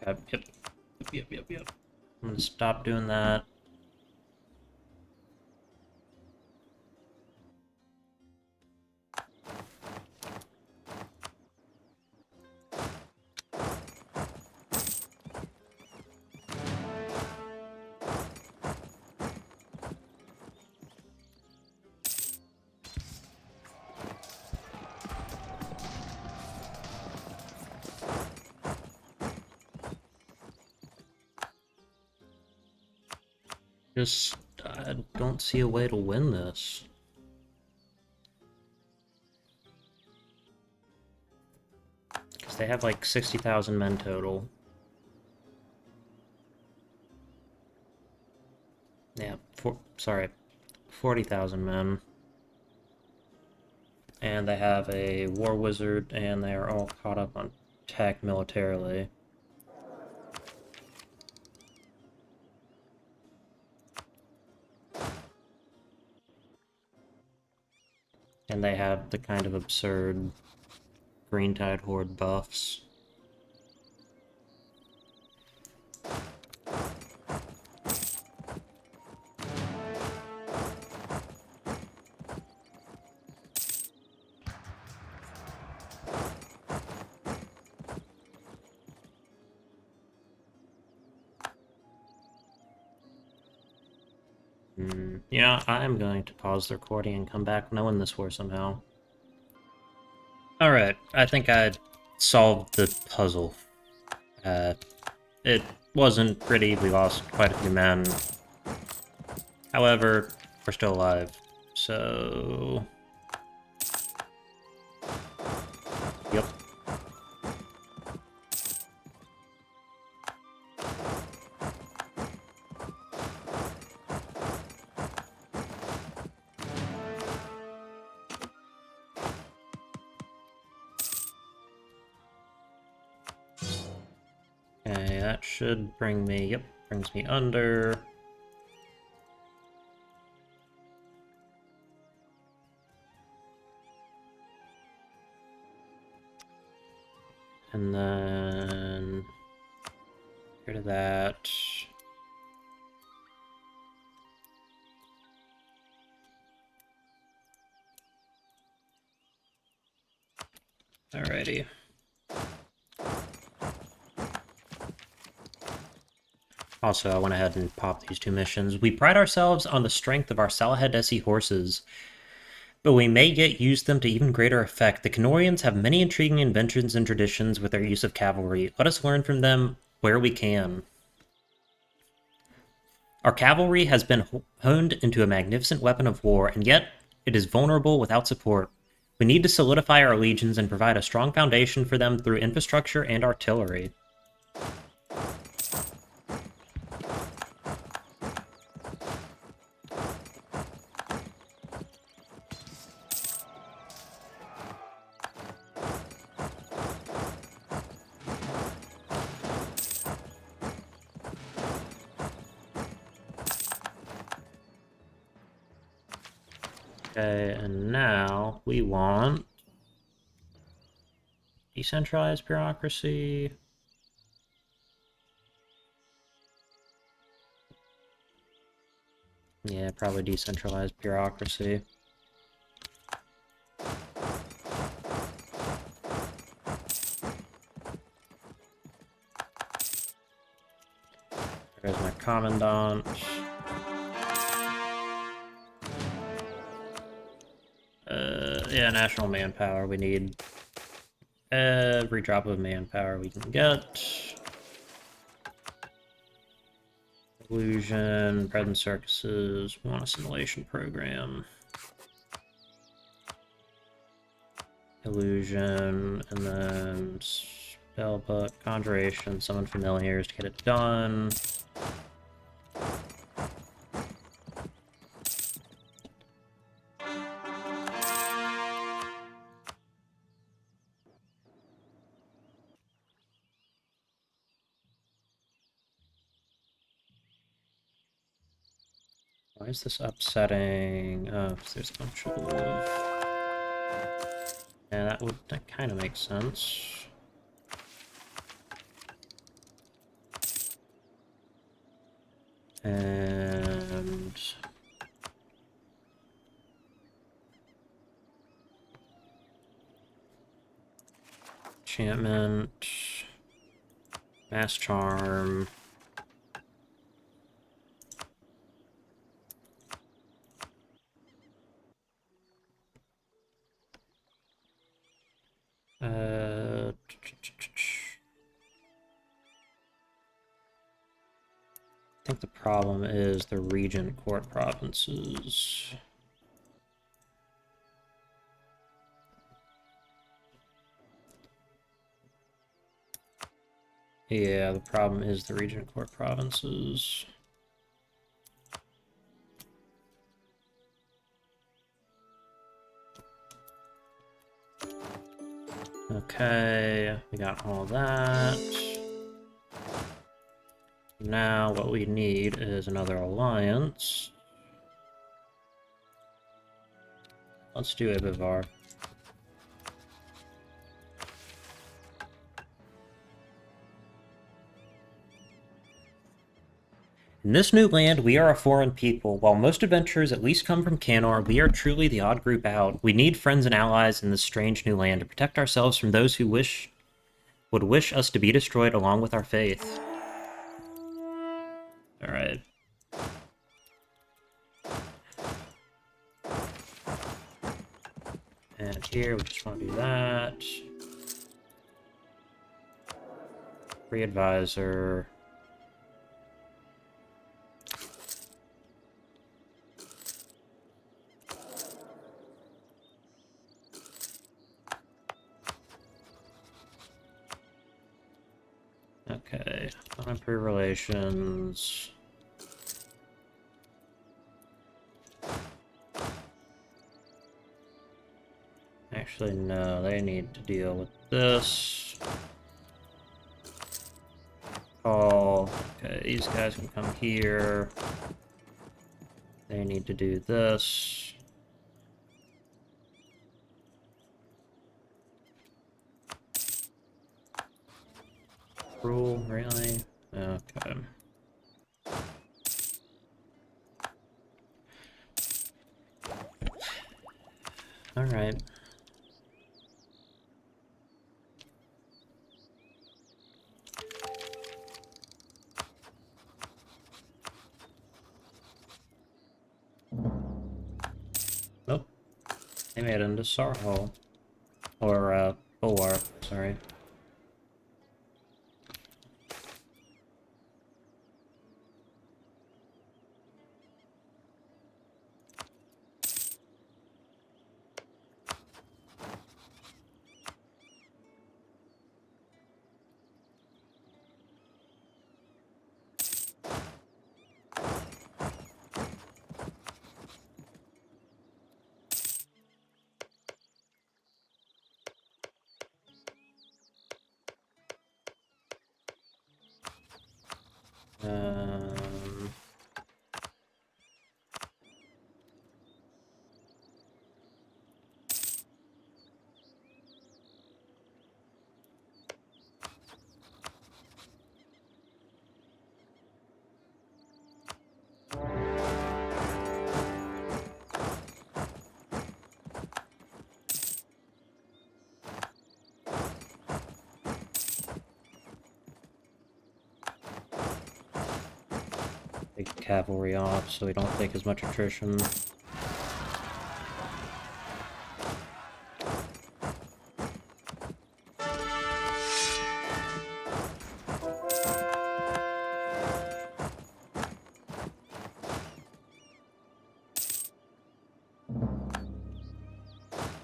Yep. I'm gonna stop doing that. Just, I don't see a way to win this. Because they have like 60,000 men total. Yeah, 40,000 men. And they have a war wizard, and they are all caught up on tech militarily. And they have the kind of absurd Green Tide Horde buffs. Yeah, I'm going to pause the recording and come back when I win this war somehow. Alright, I think I solved the puzzle. It wasn't pretty, we lost quite a few men. However, we're still alive, so... Yep. Okay, that should bring me, yep, brings me under. And then... get rid of that. Alrighty. Also, I went ahead and popped these two missions. We pride ourselves on the strength of our Salahed SE horses, but we may yet use them to even greater effect. The Canorians have many intriguing inventions and traditions with their use of cavalry. Let us learn from them where we can. Our cavalry has been honed into a magnificent weapon of war, and yet it is vulnerable without support. We need to solidify our legions and provide a strong foundation for them through infrastructure and artillery. Okay, and now we want decentralized bureaucracy. Yeah, probably decentralized bureaucracy. There's my commandant. Yeah, national manpower. We need every drop of manpower we can get. Illusion, bread and circuses. We want a simulation program. Illusion, and then spellbook, conjuration, summon familiars to get it done. Why is this upsetting? Oh, because there's a bunch of... Yeah, that kind of makes sense. And enchantment, mass charm. I think the problem is the regent court provinces. Yeah, the problem is the regent court provinces. Okay, we got all that. Now what we need is another alliance. Let's do a Bivar. In this new land, we are a foreign people. While most adventurers at least come from Canor, we are truly the odd group out. We need friends and allies in this strange new land to protect ourselves from those who would wish us to be destroyed along with our faith. Alright. And here, we just want to do that. Free advisor. Okay, improve relations. Actually, no, they need to deal with this. Call. Okay, these guys can come here. They need to do this. Rule, really? Okay. Alright. Nope. They made it into Sarhol. Or, Bulwark, sorry. Um... Take cavalry off so we don't take as much attrition.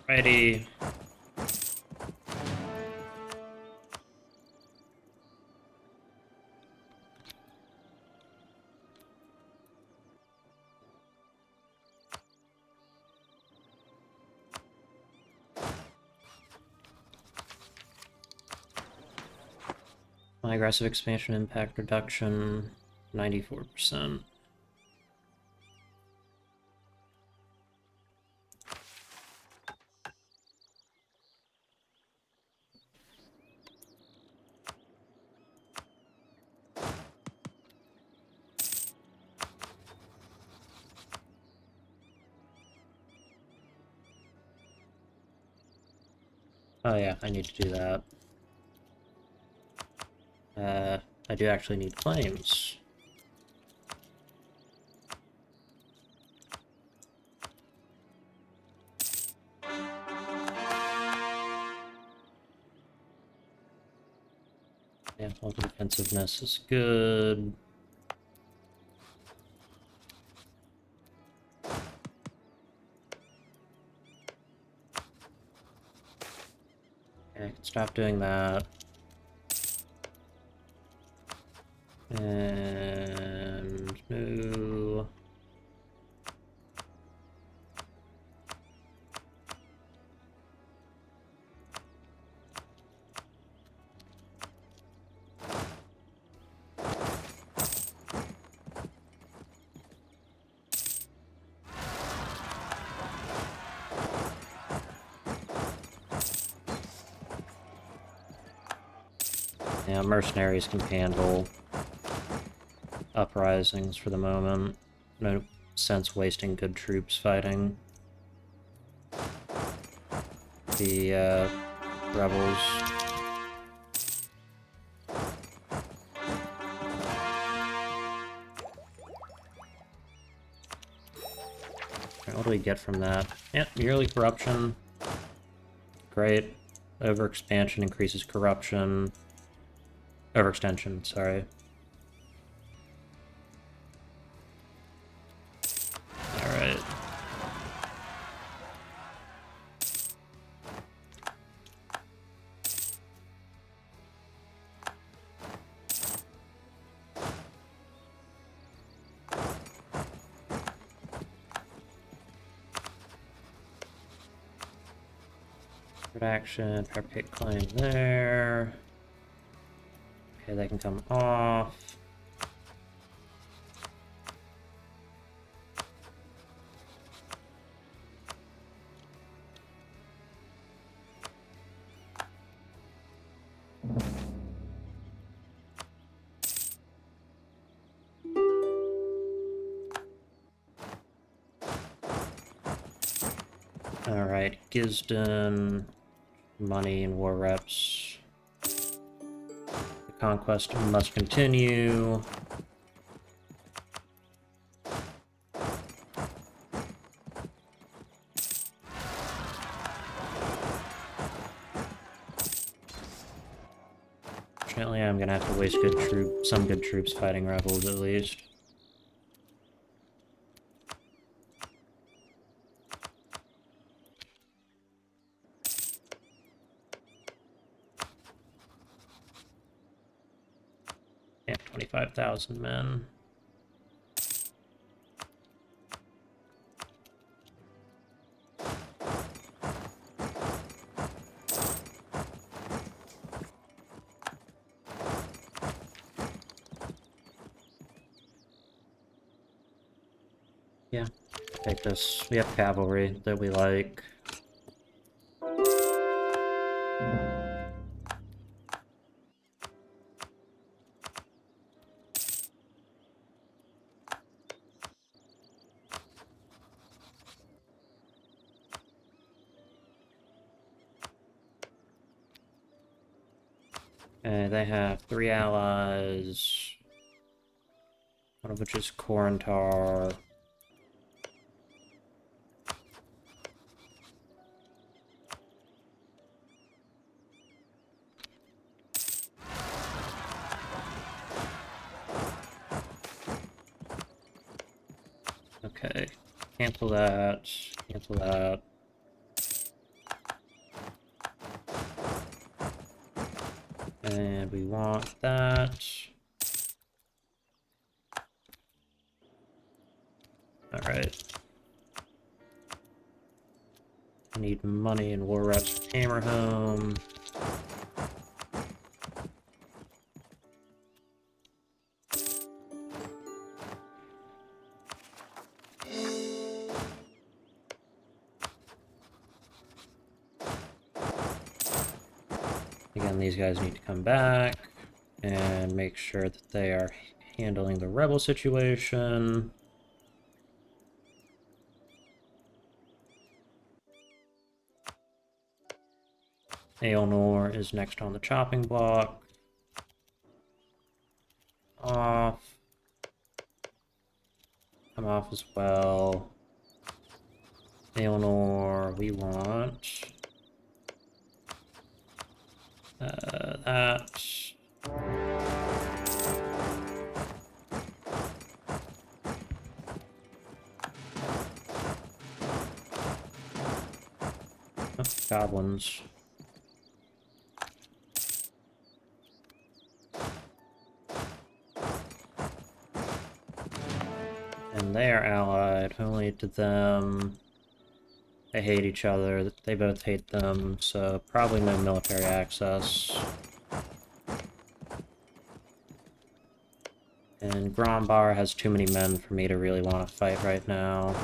Righty. My aggressive expansion impact reduction, 94%. Oh yeah, I need to do that. I do actually need claims. Yeah, local defensiveness is good. Okay, I can stop doing that. And no. Yeah, mercenaries can handle uprisings for the moment. No sense wasting good troops fighting the rebels. What do we get from that? Yeah, yearly corruption. Great. Overexpansion increases corruption. Overextension, sorry. Alright. Production, fabricate claim there. Okay, they can come off. Alright, Gisden, money and war reps. The conquest must continue. Fortunately, I'm gonna have to waste some good troops fighting rebels at least. Yeah, 25,000 men. Yeah, take this. We have cavalry that we like. They have 3 allies, one of which is Korentar. Okay, cancel that, cancel that. And we want that. Alright. I need money and war reps for Hammerhome. Again, these guys need to come back and make sure that they are handling the rebel situation. Aelnor is next on the chopping block. Off. Come off as well. Aelnor, we want that. Oh, goblins. And they are allied only to them. They hate each other. They both hate them, so probably no military access. And Grombar has too many men for me to really want to fight right now.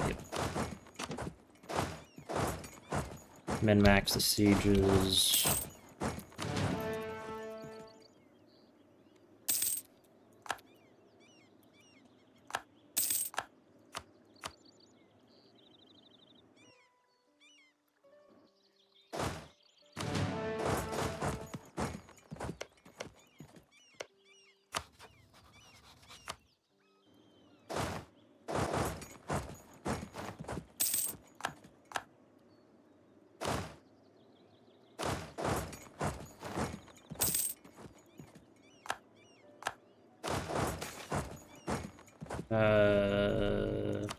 Yep. Min-max the sieges.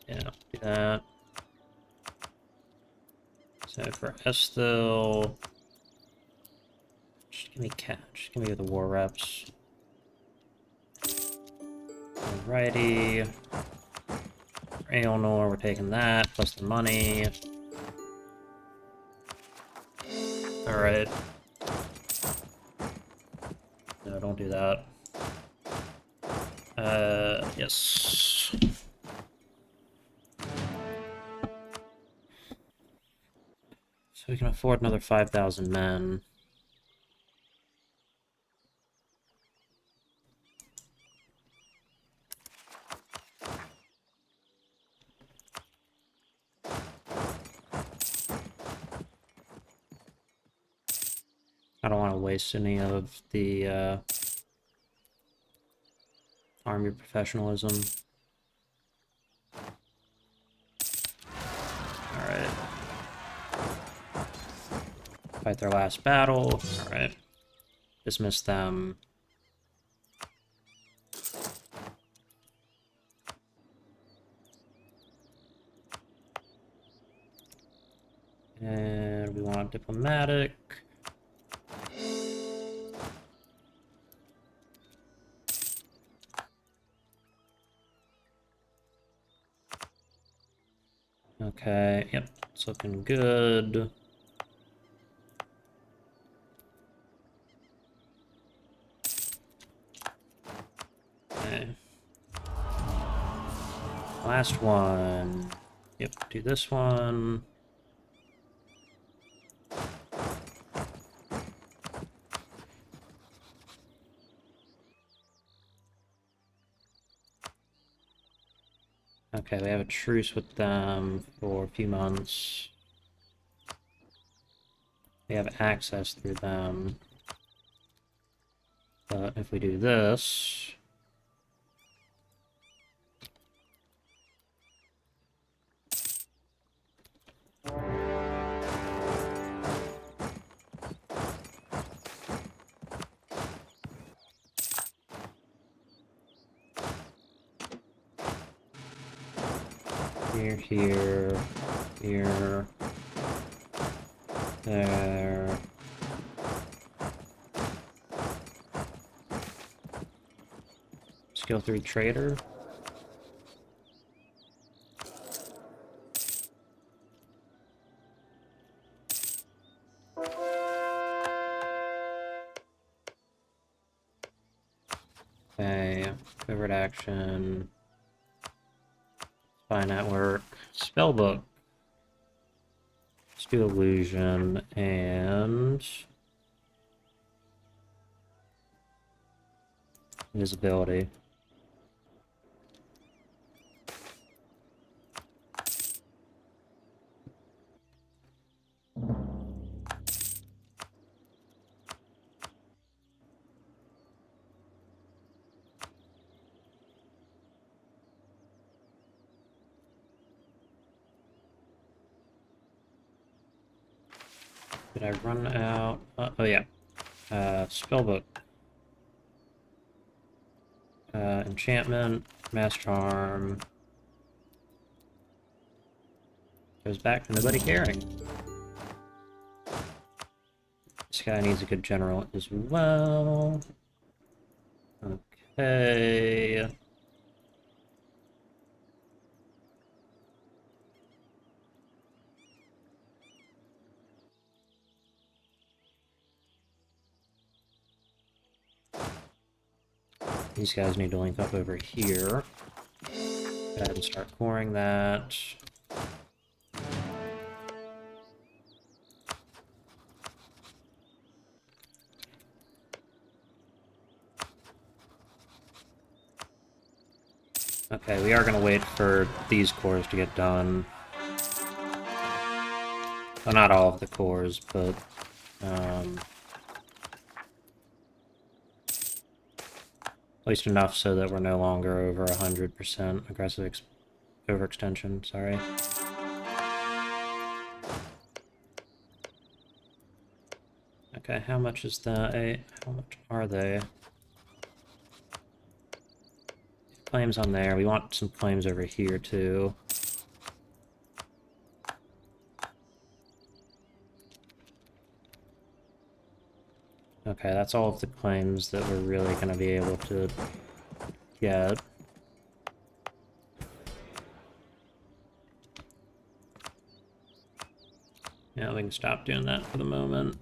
Yeah, do that. So for Esthil, just give me cash. Just give me the war reps. Alrighty. For Aelnor, we're taking that, plus the money. Alright. No, don't do that. Yes. So we can afford another 5,000 men. I don't want to waste any of the army professionalism. Alright. Fight their last battle. Alright. Dismiss them. And we want diplomatic. Okay, yep, it's looking good. Okay. Last one. Yep, do this one. Okay, we have a truce with them for a few months. We have access through them. But if we do this... Here, there. Skill 3 trader. Okay, favorite action. Spy network. Spellbook. Let's do illusion and invisibility. Did I run out? Oh yeah. Spellbook. Enchantment. Mass Charm. Goes back to nobody caring. This guy needs a good general as well. Okay. These guys need to link up over here. Go ahead and start coring that. Okay, we are going to wait for these cores to get done. Well, not all of the cores, but... at least enough so that we're no longer over 100% aggressive overextension, sorry. Okay, how much is that? How much are they? Claims on there. We want some claims over here, too. Okay, that's all of the claims that we're really going to be able to get. Yeah, we can stop doing that for the moment.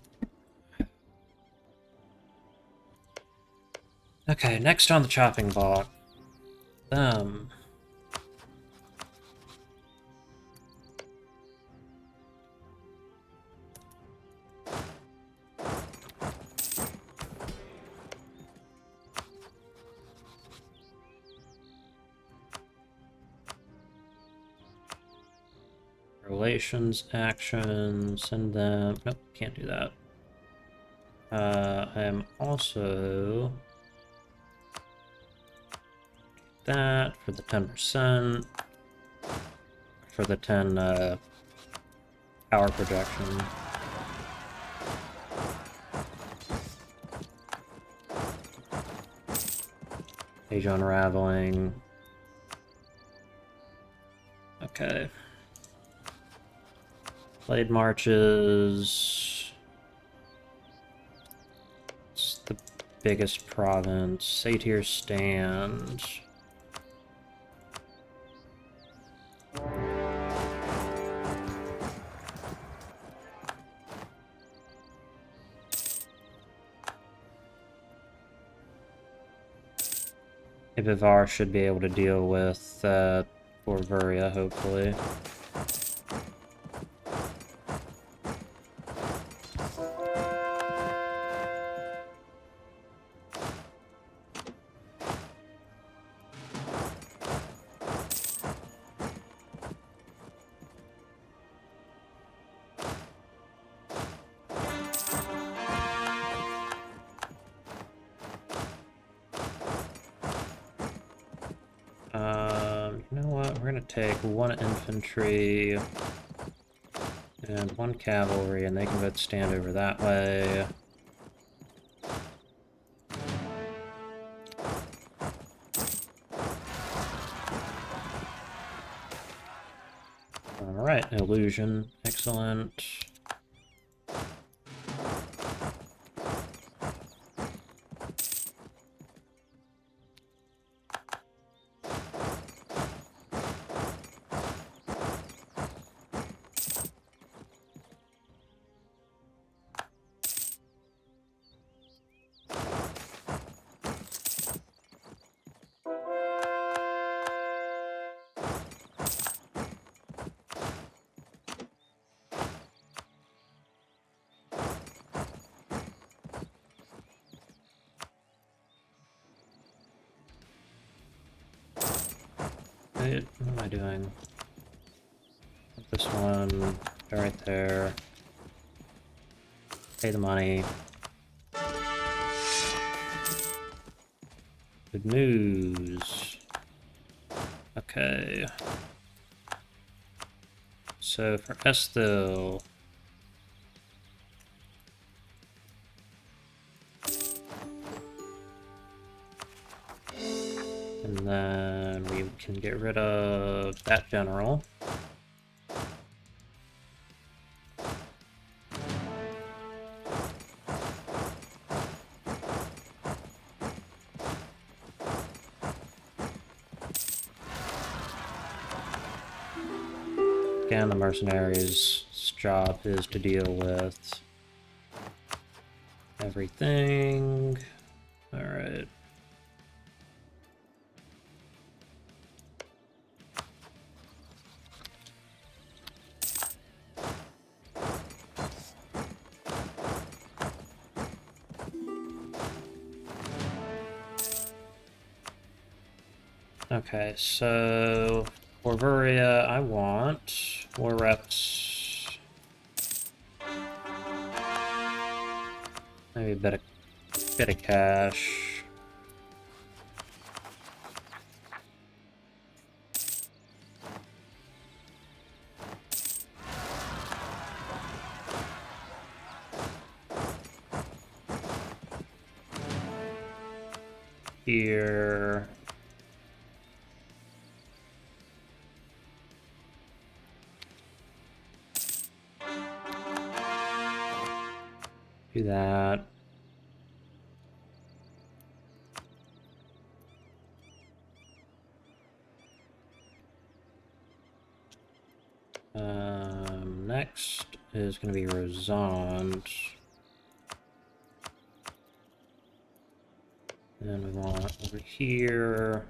Okay, next on the chopping block. Relations, actions, send them... Nope, can't do that. I am also... that for the 10%. For the 10 power projection. Age unraveling. Okay. Blade marches. It's the biggest province. Satyr stand. Ibivar should be able to deal with Borveria, hopefully. You know what? We're gonna take one infantry and one cavalry, and they can both stand over that way. Alright, illusion. Excellent. Wait, what am I doing? Put this one right there. Pay the money. Good news. Okay. So for Estil, And then we can get rid of that general. Again, the mercenaries' job is to deal with everything. Alright. Okay, so Corvuria, I want more reps. Maybe a bit of cash. Here. Do that. Next is going to be Rosand. And we want over here.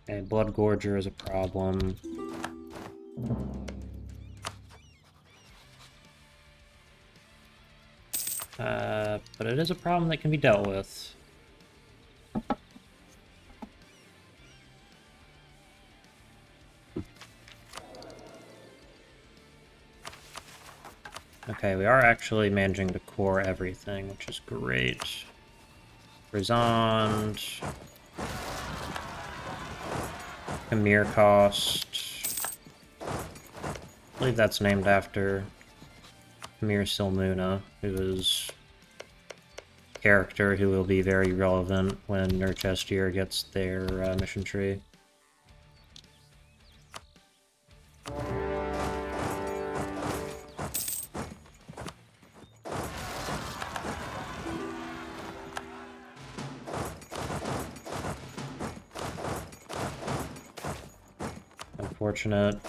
Okay, Blood Gorger is a problem. But it is a problem that can be dealt with. Okay, we are actually managing to core everything, which is great. Rosand. Khmer cost. I believe that's named after Khmer Silmuna, who is a character who will be very relevant when Nurchestier gets their mission tree. Unfortunate.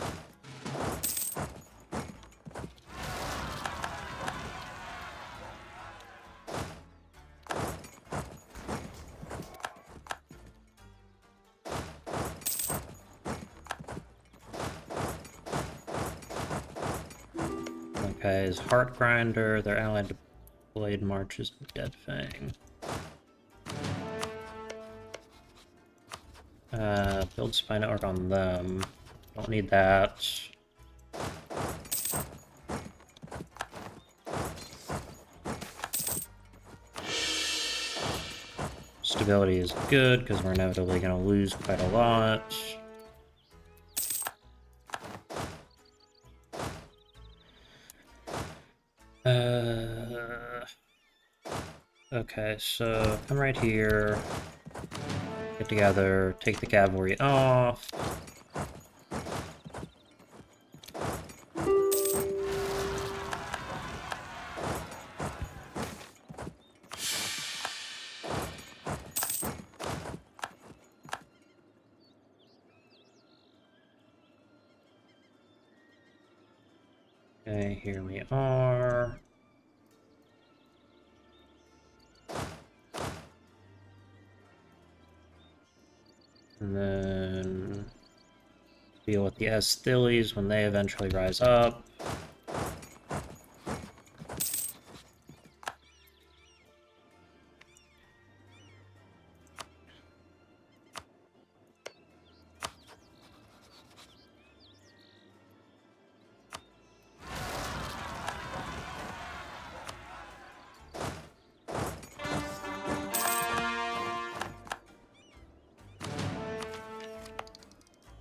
Okay, his Heart Grinder, their allied to Blade March is Dead Fang. Build Spy Network on them. Don't need that. Stability is good, because we're inevitably going to lose quite a lot. Okay, so come right here. Get together, take the cavalry off. Okay, here we are. And then deal with the Esthilies when they eventually rise up.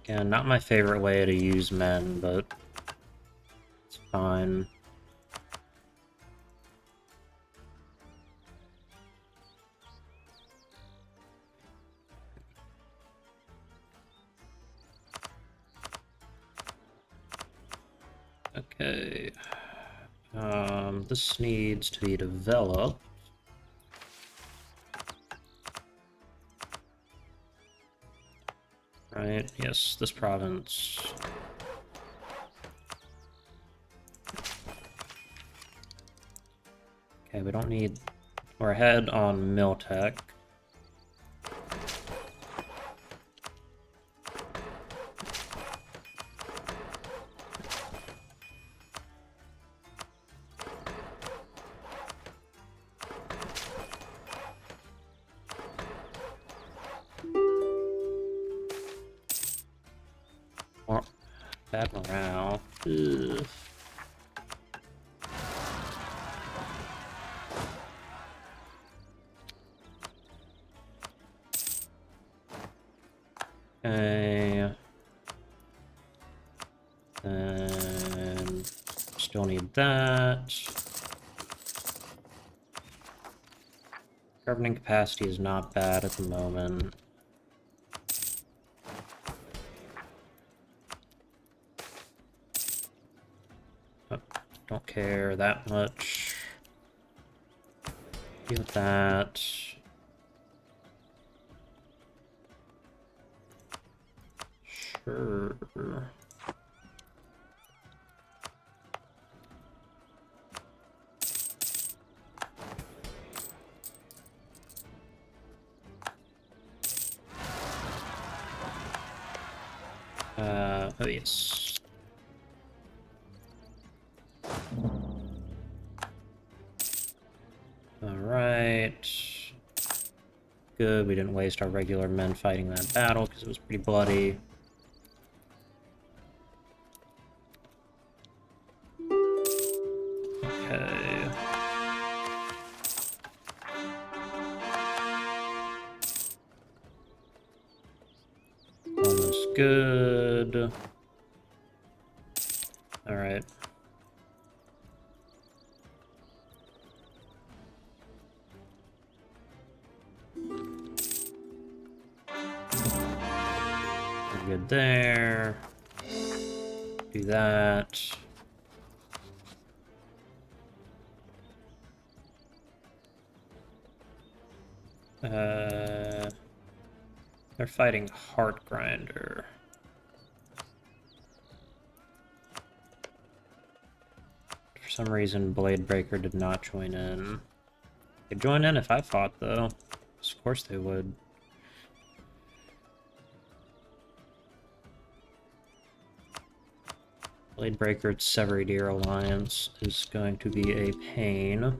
Again, not my favorite way to use men, but it's fine. Okay. This needs to be developed. Right, yes, this province. Okay, we don't need... We're ahead on mill tech. Or bad morale. Ugh. Okay. And still need that. Governing capacity is not bad at the moment. Oh, don't care that much. Deal with that. Sure. Oh yes. Alright. Good, we didn't waste our regular men fighting that battle because it was pretty bloody. Okay. Almost good. Alright. We're good there. Do that. They're fighting Heart Grinder. For some reason, Blade Breaker did not join in. They'd join in if I fought, though. Of course they would. Blade Breaker Severideer Alliance is going to be a pain.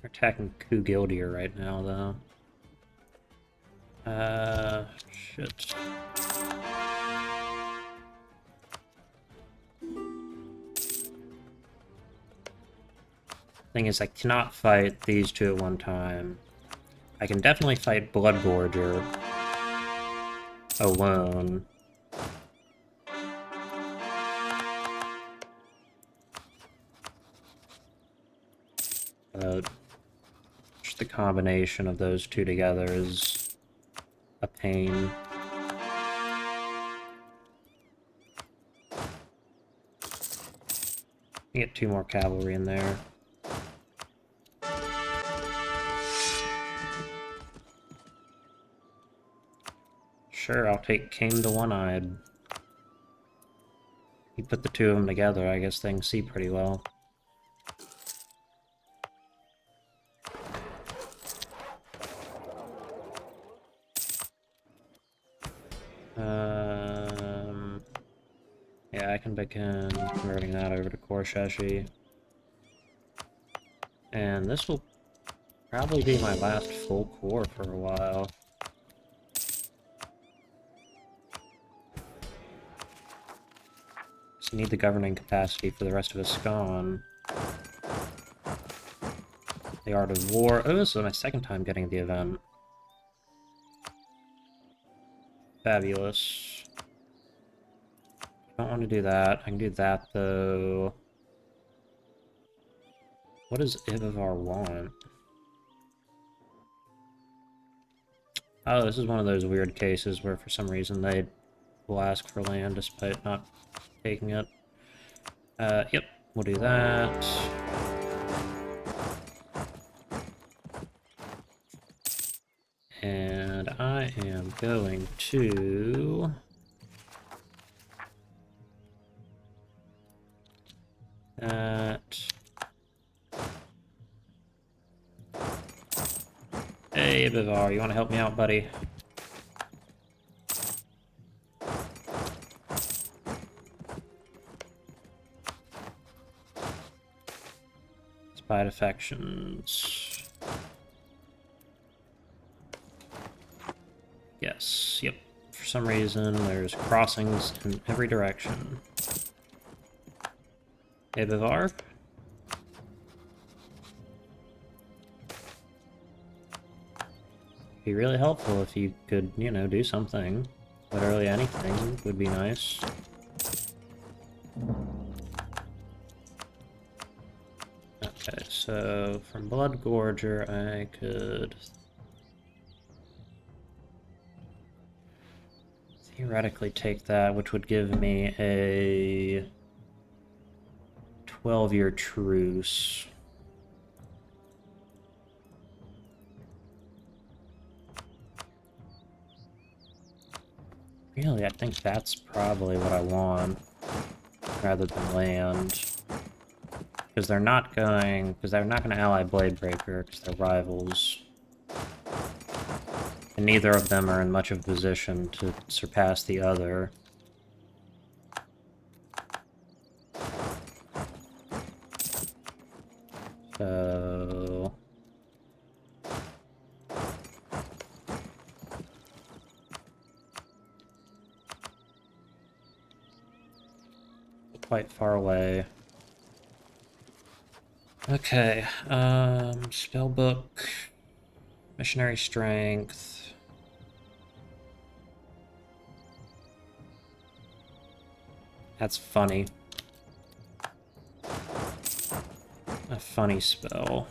They're attacking Kugildir right now, though. Shit. Thing is, I cannot fight these two at one time. I can definitely fight Bloodgorger alone. But just the combination of those two together is a pain. Get 2 more cavalry in there. Sure, I'll take Kame the One-Eyed. You put the two of them together, I guess they can see pretty well. Yeah, I can begin converting that over to Korsheshi. And this will Probably be my last full core for a while. Just need the governing capacity for the rest of Ascon. The Art of War. Oh, this is my second time getting the event. Fabulous. Don't want to do that. I can do that, though. What does Ibivar want? Oh, this is one of those weird cases where for some reason they will ask for land despite not taking it. Yep, we'll do that. And I am going to... that... Hey, Bivar, you want to help me out, buddy? Spy defections. Yes, yep. For some reason, there's crossings in every direction. Hey, Bivar? Be really helpful if you could, you know, do something. Literally anything would be nice. Okay, so from Blood Gorger, I could theoretically take that, which would give me a 12-year truce. Really, I think that's probably what I want, rather than land. Because they're not going to ally Bladebreaker, because they're rivals. And neither of them are in much of a position to surpass the other. So... quite far away. Okay, spellbook, missionary strength. That's funny. A funny spell.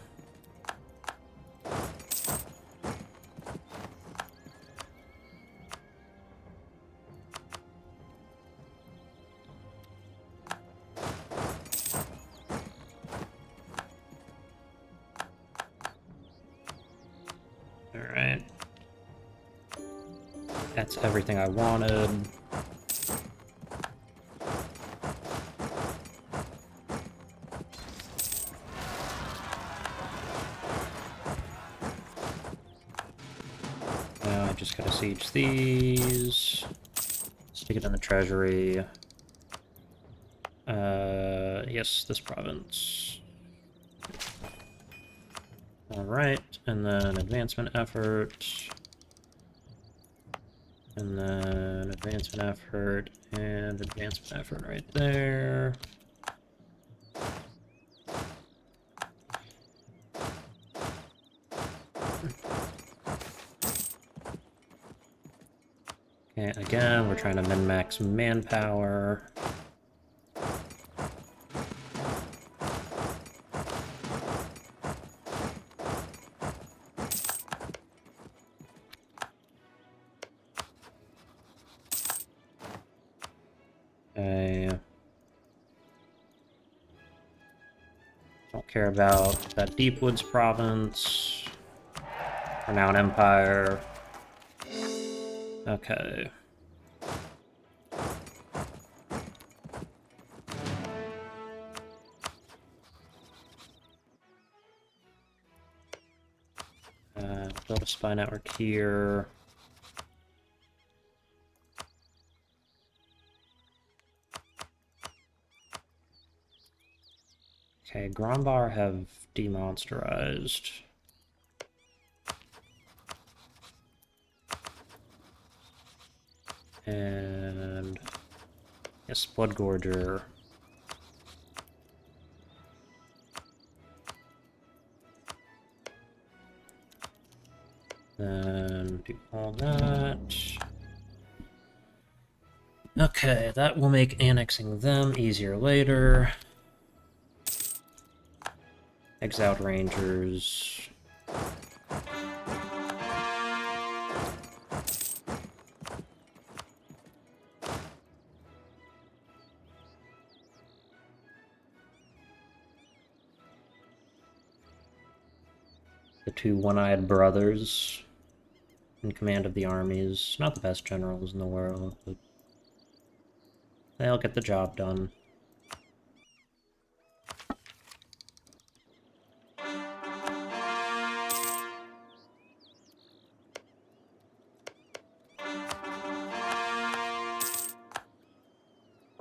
Alright. That's everything I wanted. Now I just gotta siege these. Stick it in the treasury. Yes, this province. Alright, and then advancement effort. And then advancement effort, and advancement effort right there. Okay, again, we're trying to min-max manpower. Okay. Don't care about that Deepwoods province. We're now an empire. Okay. Build a spy network here. Okay, Grombar have demonsterized. And yes, Blood Gorger. Then do all that. Okay, that will make annexing them easier later. Exiled Rangers. The two one-eyed brothers in command of the armies. Not the best generals in the world, but they'll get the job done.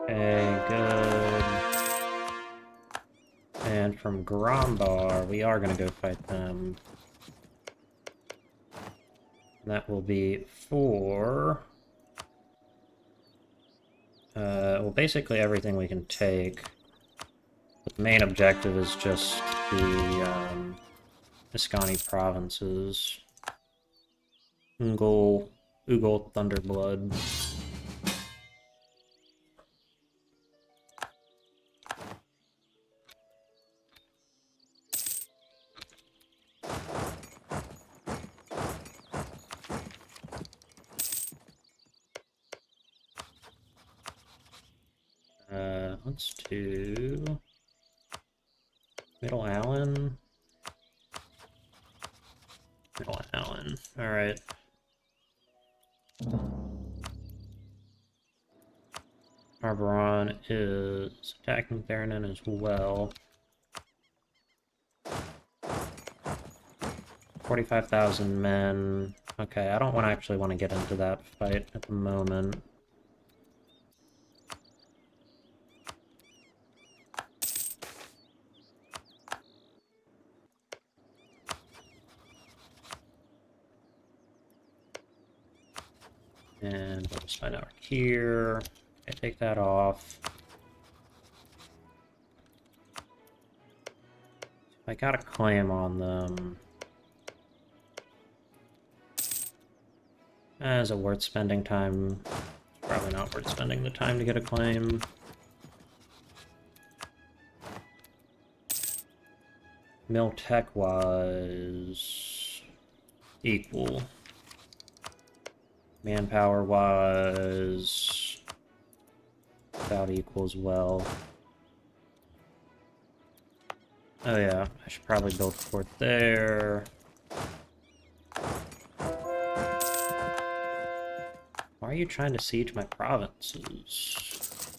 Okay, good. And from Grombar, we are going to go fight them. That will be for... well, basically everything we can take. But the main objective is just the Iscani provinces. Ungol Thunderblood. Let's do Middle Allen. Middle Allen. Alright. Arboron is attacking Theranon as well. 45,000 men. Okay, I don't actually want to get into that fight at the moment. And we'll just find out here. I take that off. I got a claim on them. Is it worth spending time? Probably not worth spending the time to get a claim. Mill tech wise, equal. Manpower wise, about equal as well. Oh yeah, I should probably build a fort there. Why are you trying to siege my provinces?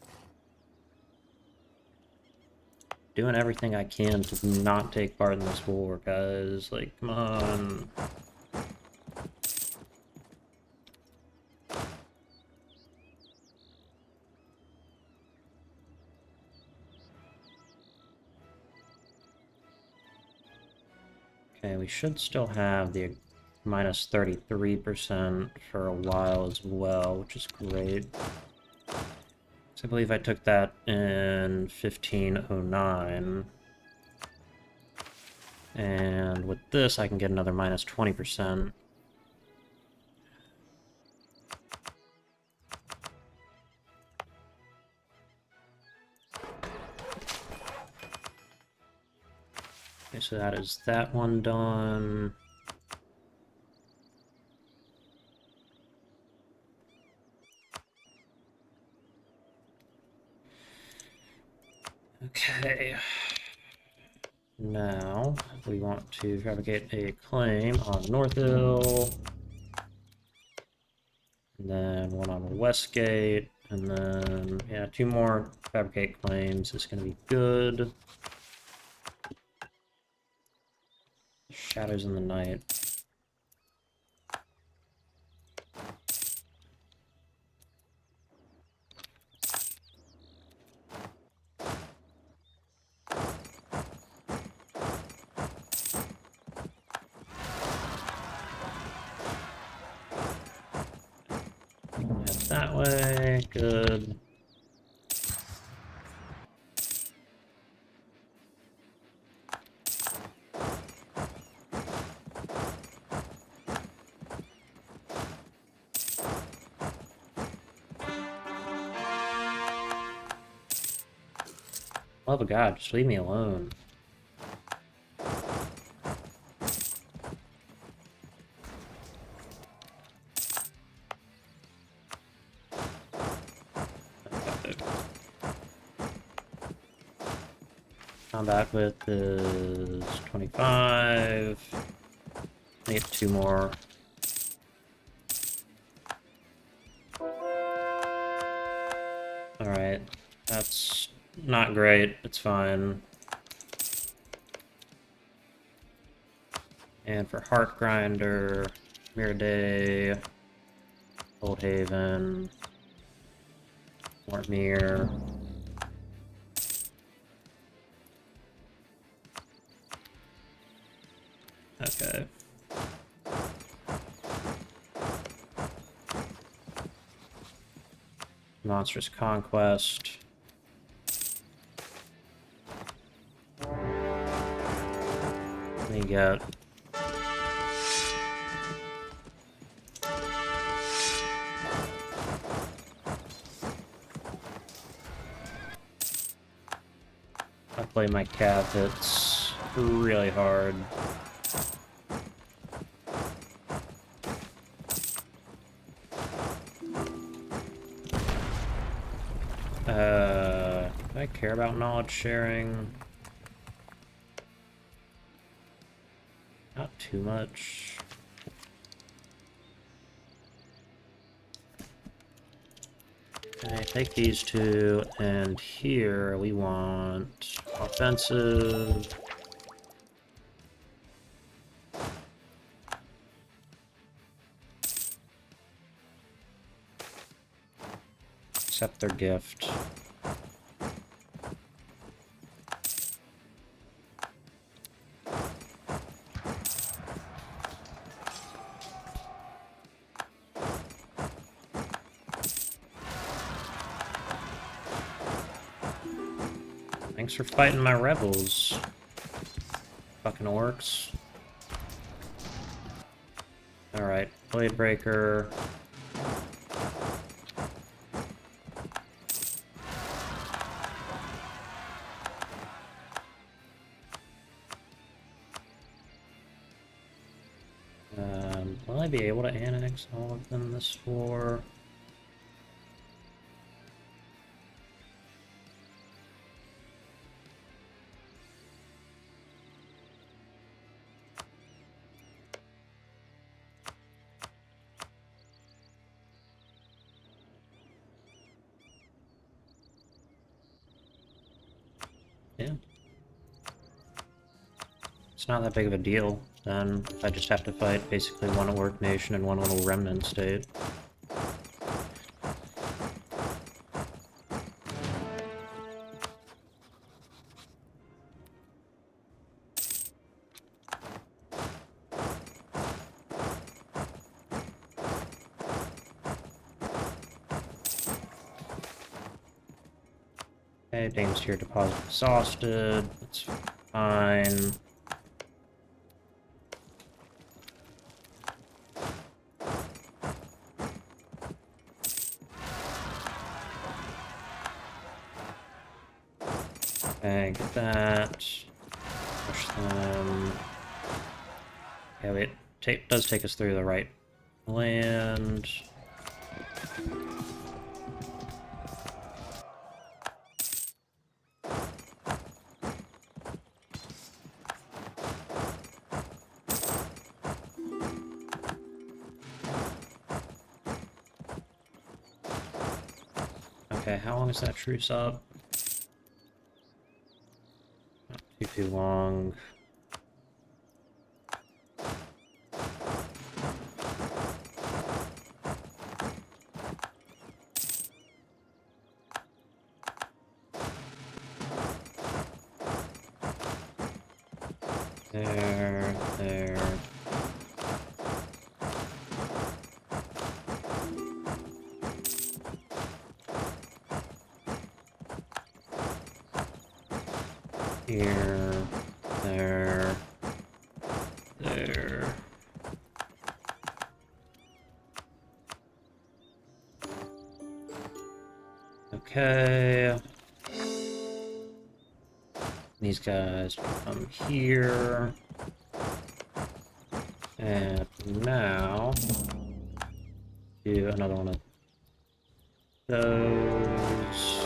Doing everything I can to not take part in this war, guys. Like, come on. Okay, we should still have the minus 33% for a while as well, which is great. So I believe I took that in 1509. And with this, I can get another minus 20%. Okay, so that is that one done. Okay. Now, we want to fabricate a claim on North Hill. And then one on Westgate. And then, yeah, 2 more fabricate claims is going to be good. Shadows in the night. that way. Good. Love of God, just leave me alone. Combat width is 25. I need 2 more. Alright, that's not great. It's fine. And for Heart Grinder, Mirror Old Haven, Mortmere. Okay. Monstrous Conquest. We got I play my cat hits really hard. Do I care about knowledge sharing? Not too much. Okay, take these 2, and here we want offensive. Accept their gift. Thanks for fighting my rebels. Fucking orcs. Alright, Blade Breaker. Will I be able to annex all of them this war? Yeah. It's not that big of a deal, then I just have to fight basically one orc nation and one little remnant state. Okay, Dame's here, deposit exhausted. That's fine. Okay, get that. Push them. Yeah, wait. Does take us through the right land. Okay, how long is that truce up? Not too long. There. Here, there, there. Okay. These guys come here. And now do another one of those.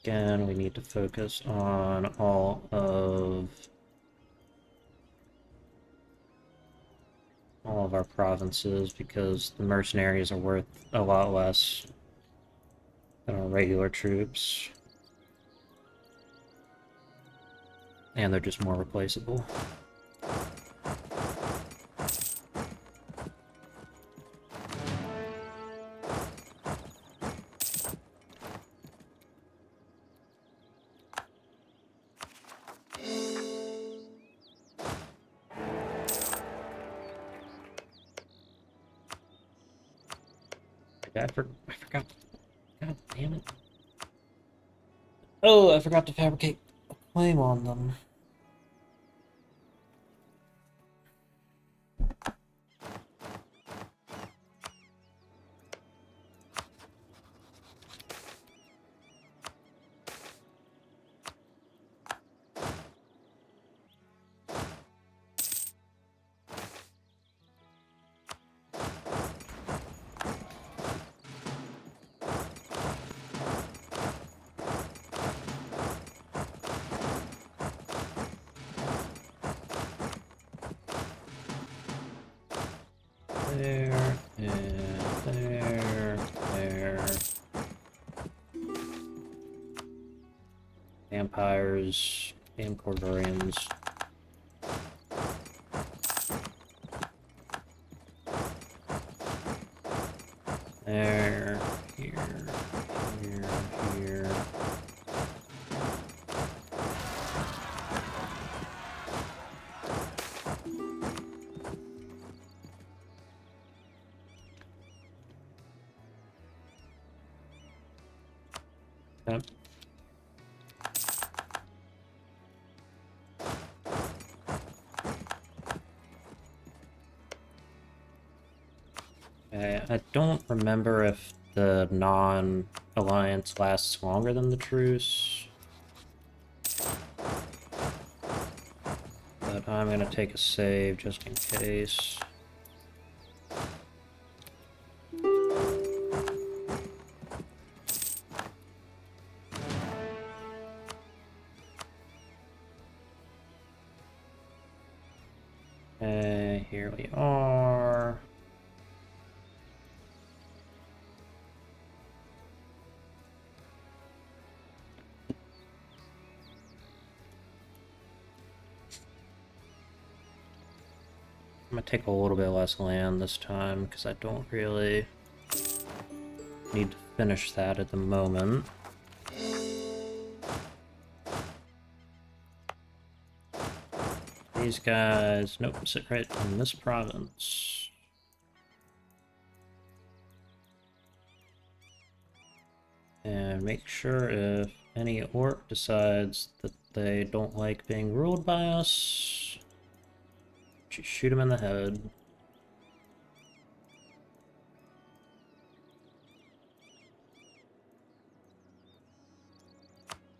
Again, we need to focus on all of our provinces because the mercenaries are worth a lot less than our regular troops. And they're just more replaceable. I forgot. God damn it. Oh, I forgot to fabricate a claim on them. There, and there. Vampires, damn Corvurians. There, here, here. Yep. Okay, I don't remember if the non-alliance lasts longer than the truce. But I'm gonna take a save just in case. Okay, here we are. I'm gonna take a little bit less land this time because I don't really need to finish that at the moment. These guys, nope, sit right in this province. And make sure if any orc decides that they don't like being ruled by us, just shoot them in the head.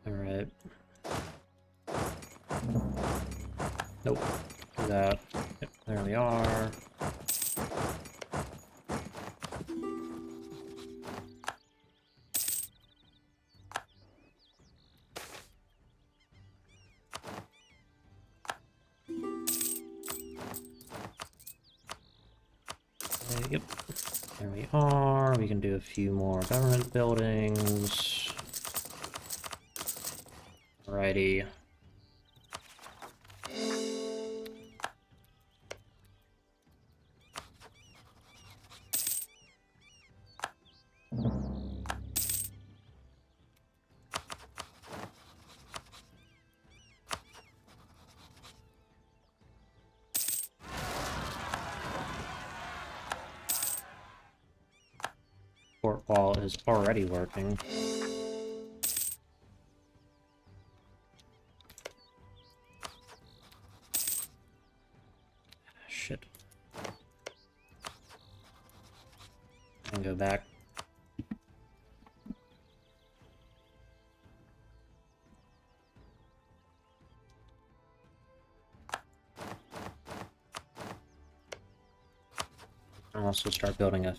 Alright. Nope. Do that. Yep, there we are. Yep. There we are. We can do a few more government buildings. Alrighty. Fort wall is already working. Shit. And go back. I'll also start building a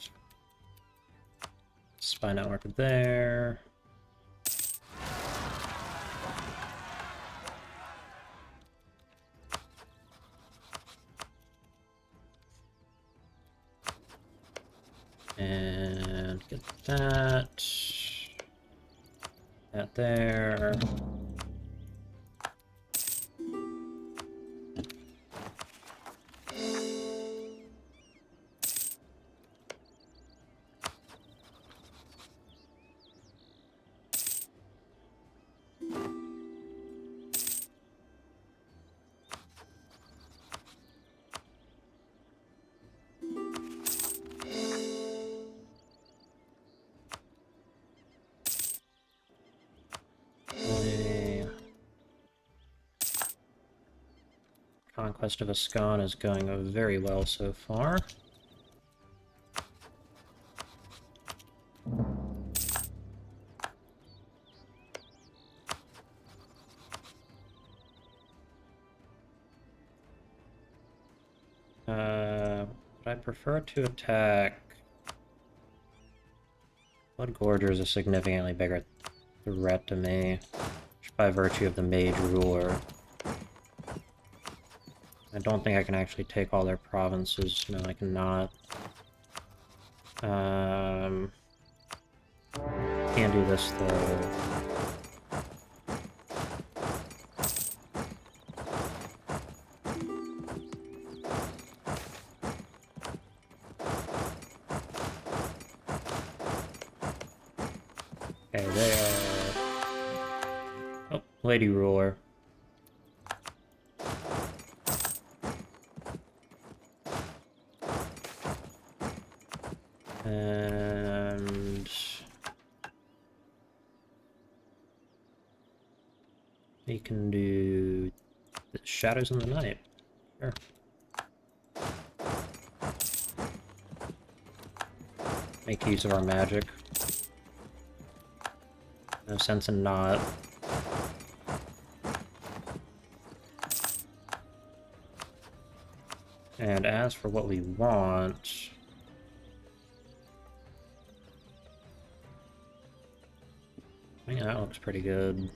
spy network there. And get that. That there. Conquest of Ascan is going very well so far. But I prefer to attack. Blood Gorgers is a significantly bigger threat to me, just by virtue of the Mage Ruler. I don't think I can actually take all their provinces. No, I cannot. Can do this though. Okay, they are... Oh, Lady Ruler. And... we can do... the Shadows in the Night. Sure. Make use of our magic. No sense in not. And as for what we want... I think that looks pretty good.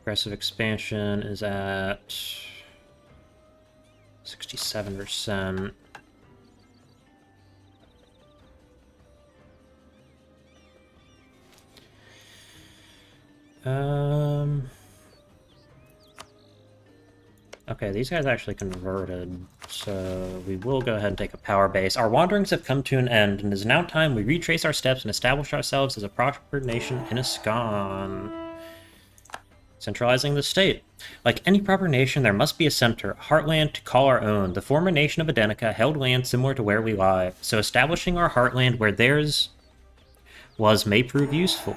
Aggressive expansion is at 67%. Okay, these guys actually converted, so we will go ahead and take a power base. Our wanderings have come to an end, and it is now time we retrace our steps and establish ourselves as a proper nation in Ascan. Centralizing the state. Like any proper nation, there must be a center, a heartland to call our own. The former nation of Adenica held land similar to where we lie, so establishing our heartland where theirs was may prove useful.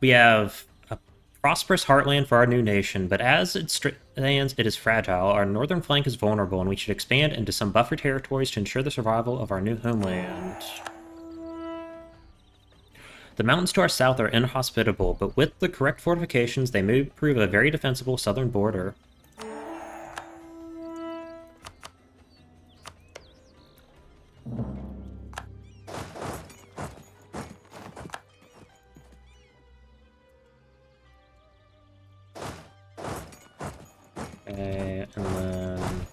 We have a prosperous heartland for our new nation, but as it stands, it is fragile. Our northern flank is vulnerable, and we should expand into some buffer territories to ensure the survival of our new homeland. The mountains to our south are inhospitable, but with the correct fortifications, they may prove a very defensible southern border. Okay, and then...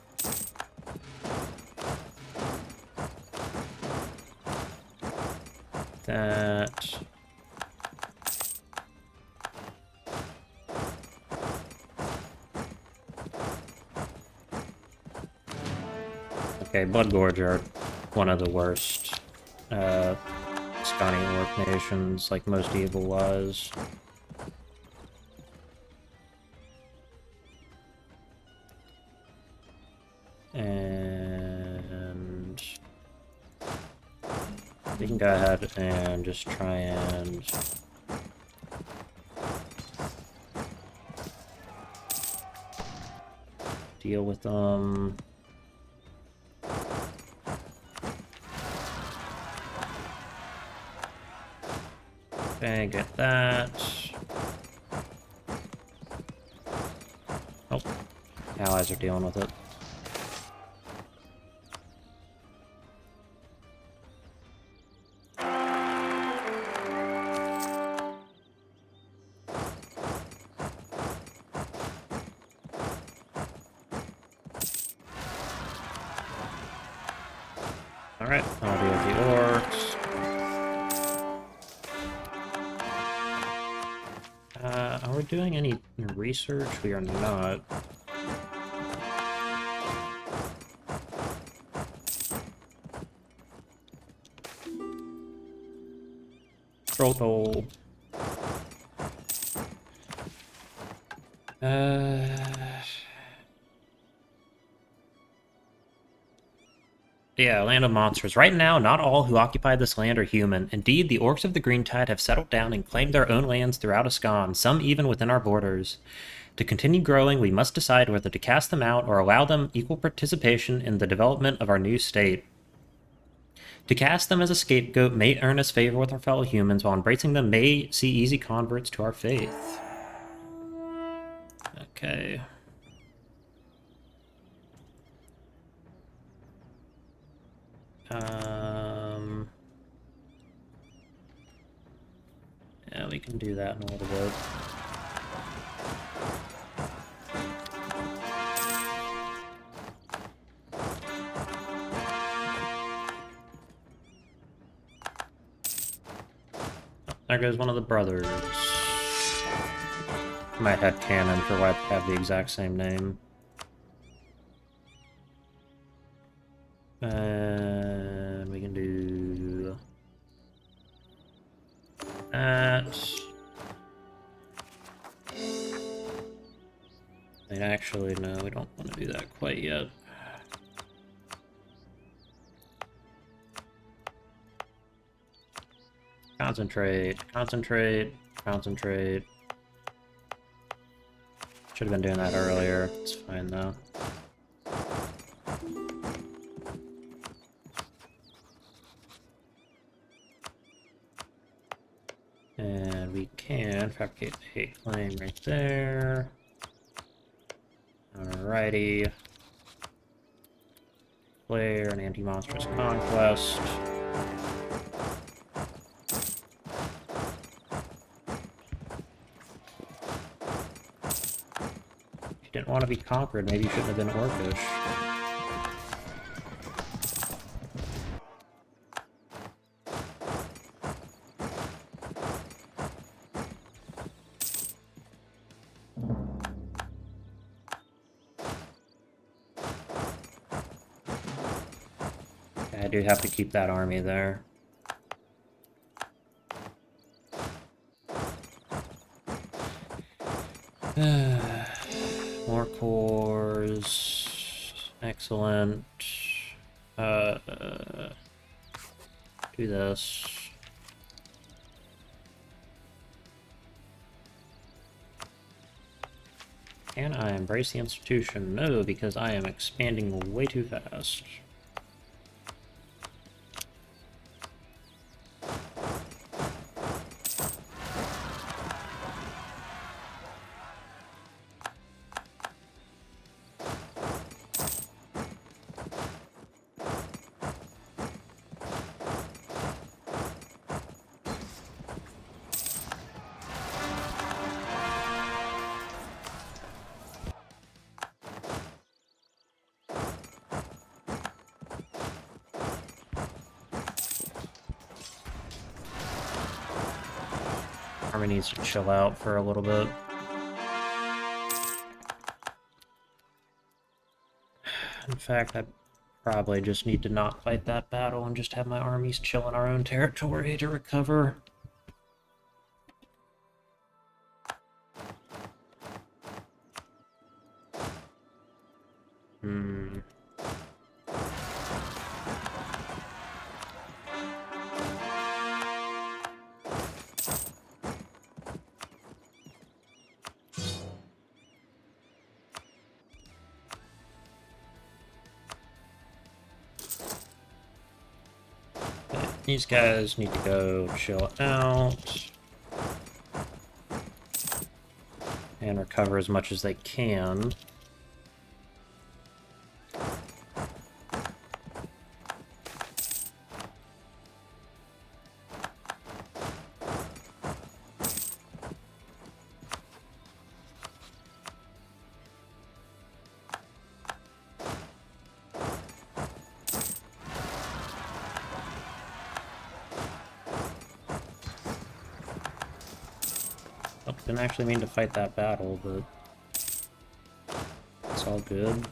that... Okay, Blood Gorge are one of the worst Scotty Orc nations, like most evil was. And we can go ahead and just try and deal with them. Okay, get that. Oh, allies are dealing with it. Alright, I'll deal with the orcs. Are we doing any research? We are not. Troll. Yeah, Land of Monsters. Right now, not all who occupy this land are human. Indeed, the orcs of the Green Tide have settled down and claimed their own lands throughout Ascan, some even within our borders. To continue growing, we must decide whether to cast them out or allow them equal participation in the development of our new state. To cast them as a scapegoat may earn us favor with our fellow humans, while embracing them may see easy converts to our faith. Okay. Yeah, we can do that in a little bit. Oh, there goes one of the brothers. My head canon for why they have the exact same name. And we can do that. And actually, no, we don't want to do that quite yet. Concentrate, concentrate, concentrate. Should have been doing that earlier. It's fine though. And we can fabricate the hate claim right there. Alrighty. Declare an anti-monstrous conquest. If you didn't want to be conquered, maybe you shouldn't have been orcish. I do have to keep that army there. More cores. Excellent. Do this. Can I embrace the institution? No, because I am expanding way too fast. Army needs to chill out for a little bit. In fact, I probably just need to not fight that battle and just have my armies chill in our own territory to recover. These guys need to go chill out and recover as much as they can. Oh, didn't actually mean to fight that battle, but it's all good.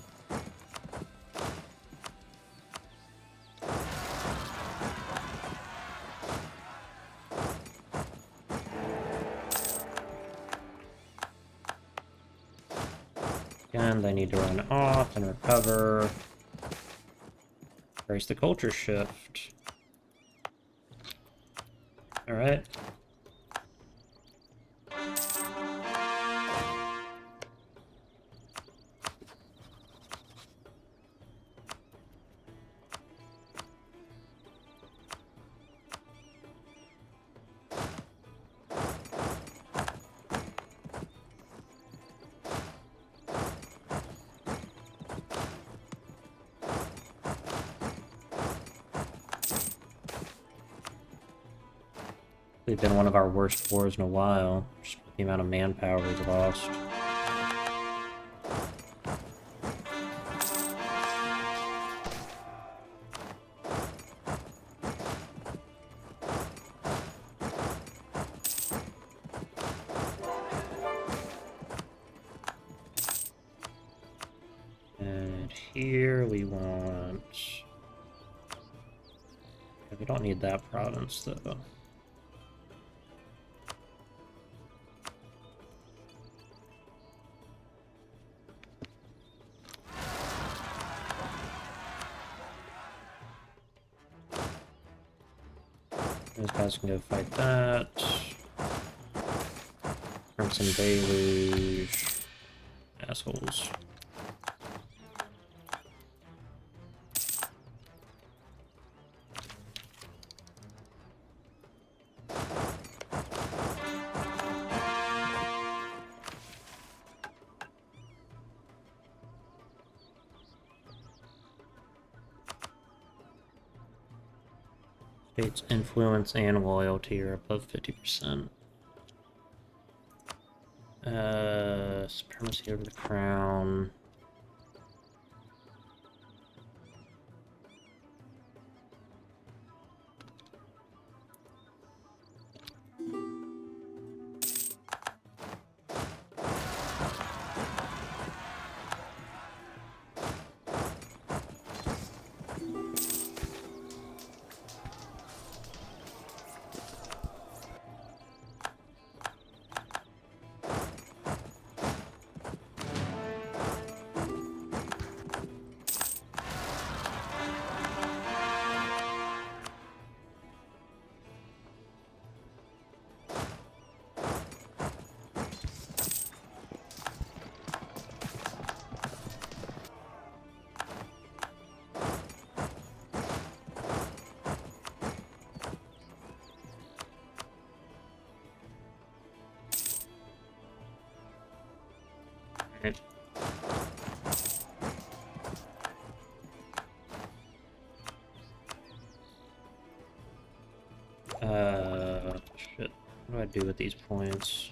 Again, they need to run off and recover. Brace the culture shift. Alright. They've been one of our worst wars in a while, just with the amount of manpower we've lost. And here we want... Yeah, we don't need that province, though. Those guys can go fight that. Crimson Deluge. Assholes. State's influence and loyalty are above 50%. Supremacy over the crown. Right. Shit. What do I do with these points?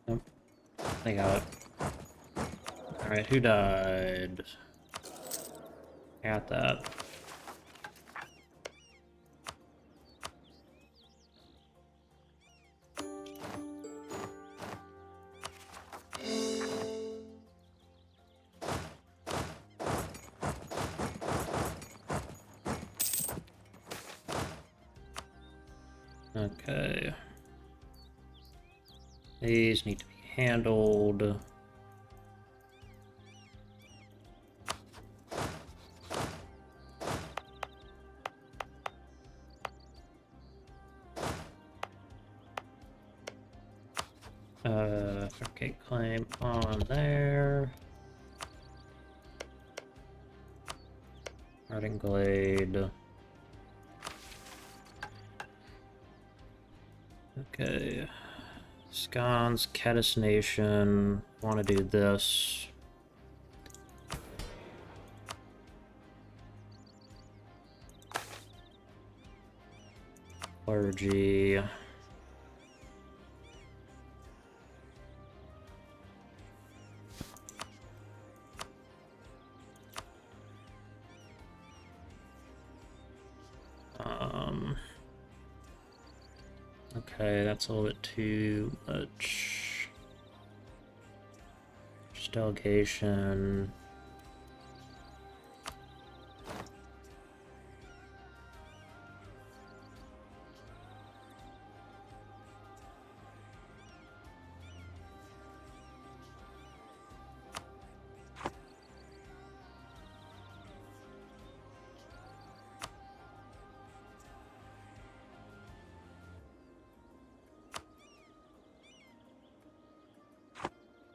Nope. They got it. Alright, who died? Got that. Okay. These need to be handled. Okay, claim on there. Ardent Glade. Okay. Scones, Caddis Nation. Want to do this. Clergy. Okay, that's a little bit too much. Just delegation.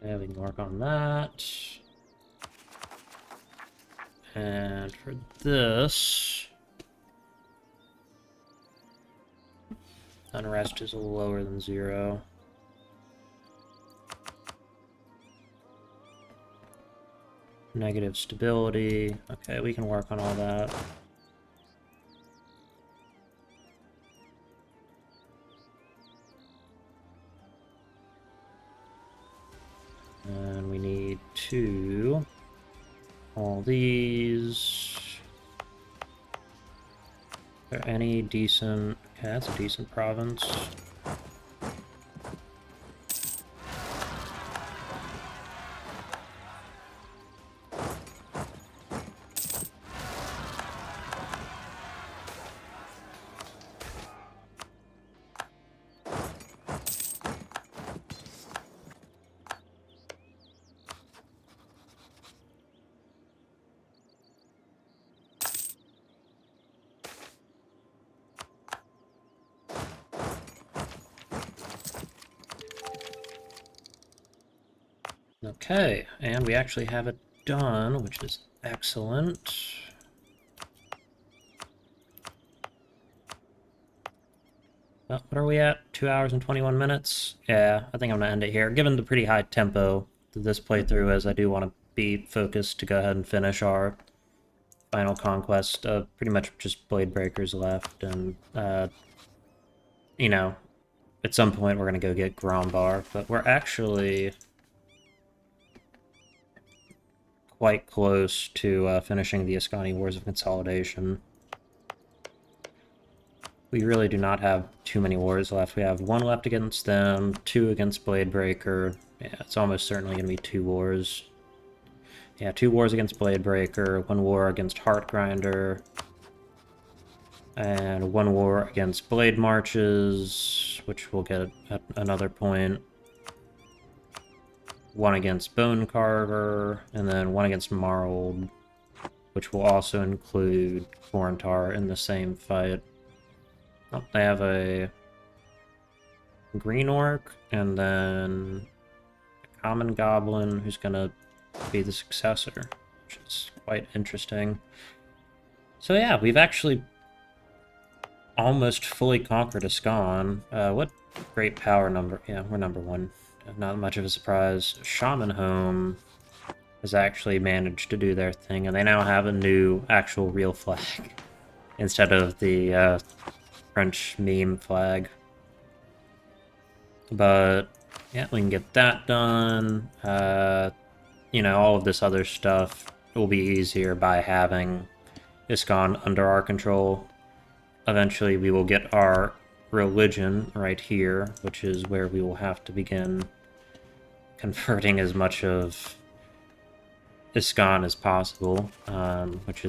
Yeah, we can work on that. And for this, unrest is lower than 0. Negative stability. Okay, we can work on all that. And we need 2. All these. Are there any decent... Okay, that's a decent province. Okay, and we actually have it done, which is excellent. Well, what are we at? 2 hours and 21 minutes? Yeah, I think I'm gonna end it here. Given the pretty high tempo that this playthrough is, I do want to be focused to go ahead and finish our final conquest. Pretty much just Blade Breakers left, and, you know, at some point we're gonna go get Grombar, but we're actually quite close to finishing the Ascani Wars of Consolidation. We really do not have too many wars left. We have 1 left against them, 2 against Bladebreaker. Yeah, it's almost certainly going to be 2 wars. Yeah, 2 wars against Bladebreaker, 1 war against Heartgrinder, and 1 war against Blade Marches, which we'll get at another point. 1 against Bone Carver, and then 1 against Marld, which will also include Corentar in the same fight. Oh, they have a Green Orc, and then a Common Goblin who's gonna be the successor, which is quite interesting. So yeah, we've actually almost fully conquered Ascan. What great power number? Yeah, we're number 1. Not much of a surprise. Shaman Home has actually managed to do their thing, and they now have a new actual real flag instead of the French meme flag. But yeah, we can get that done. you know, all of this other stuff will be easier by having ISKCON under our control. Eventually we will get our religion right here, which is where we will have to begin converting as much of ISKCON as possible, which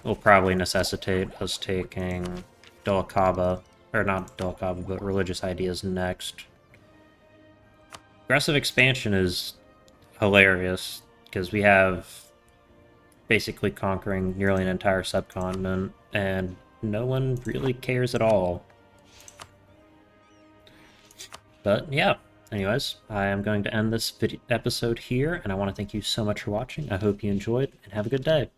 will probably necessitate us taking Dulakaba, or not Dulakaba, but religious ideas next. Aggressive expansion is hilarious, because we have basically conquering nearly an entire subcontinent, and no one really cares at all. But yeah, anyways, I am going to end this episode here, and I want to thank you so much for watching. I hope you enjoyed, and have a good day.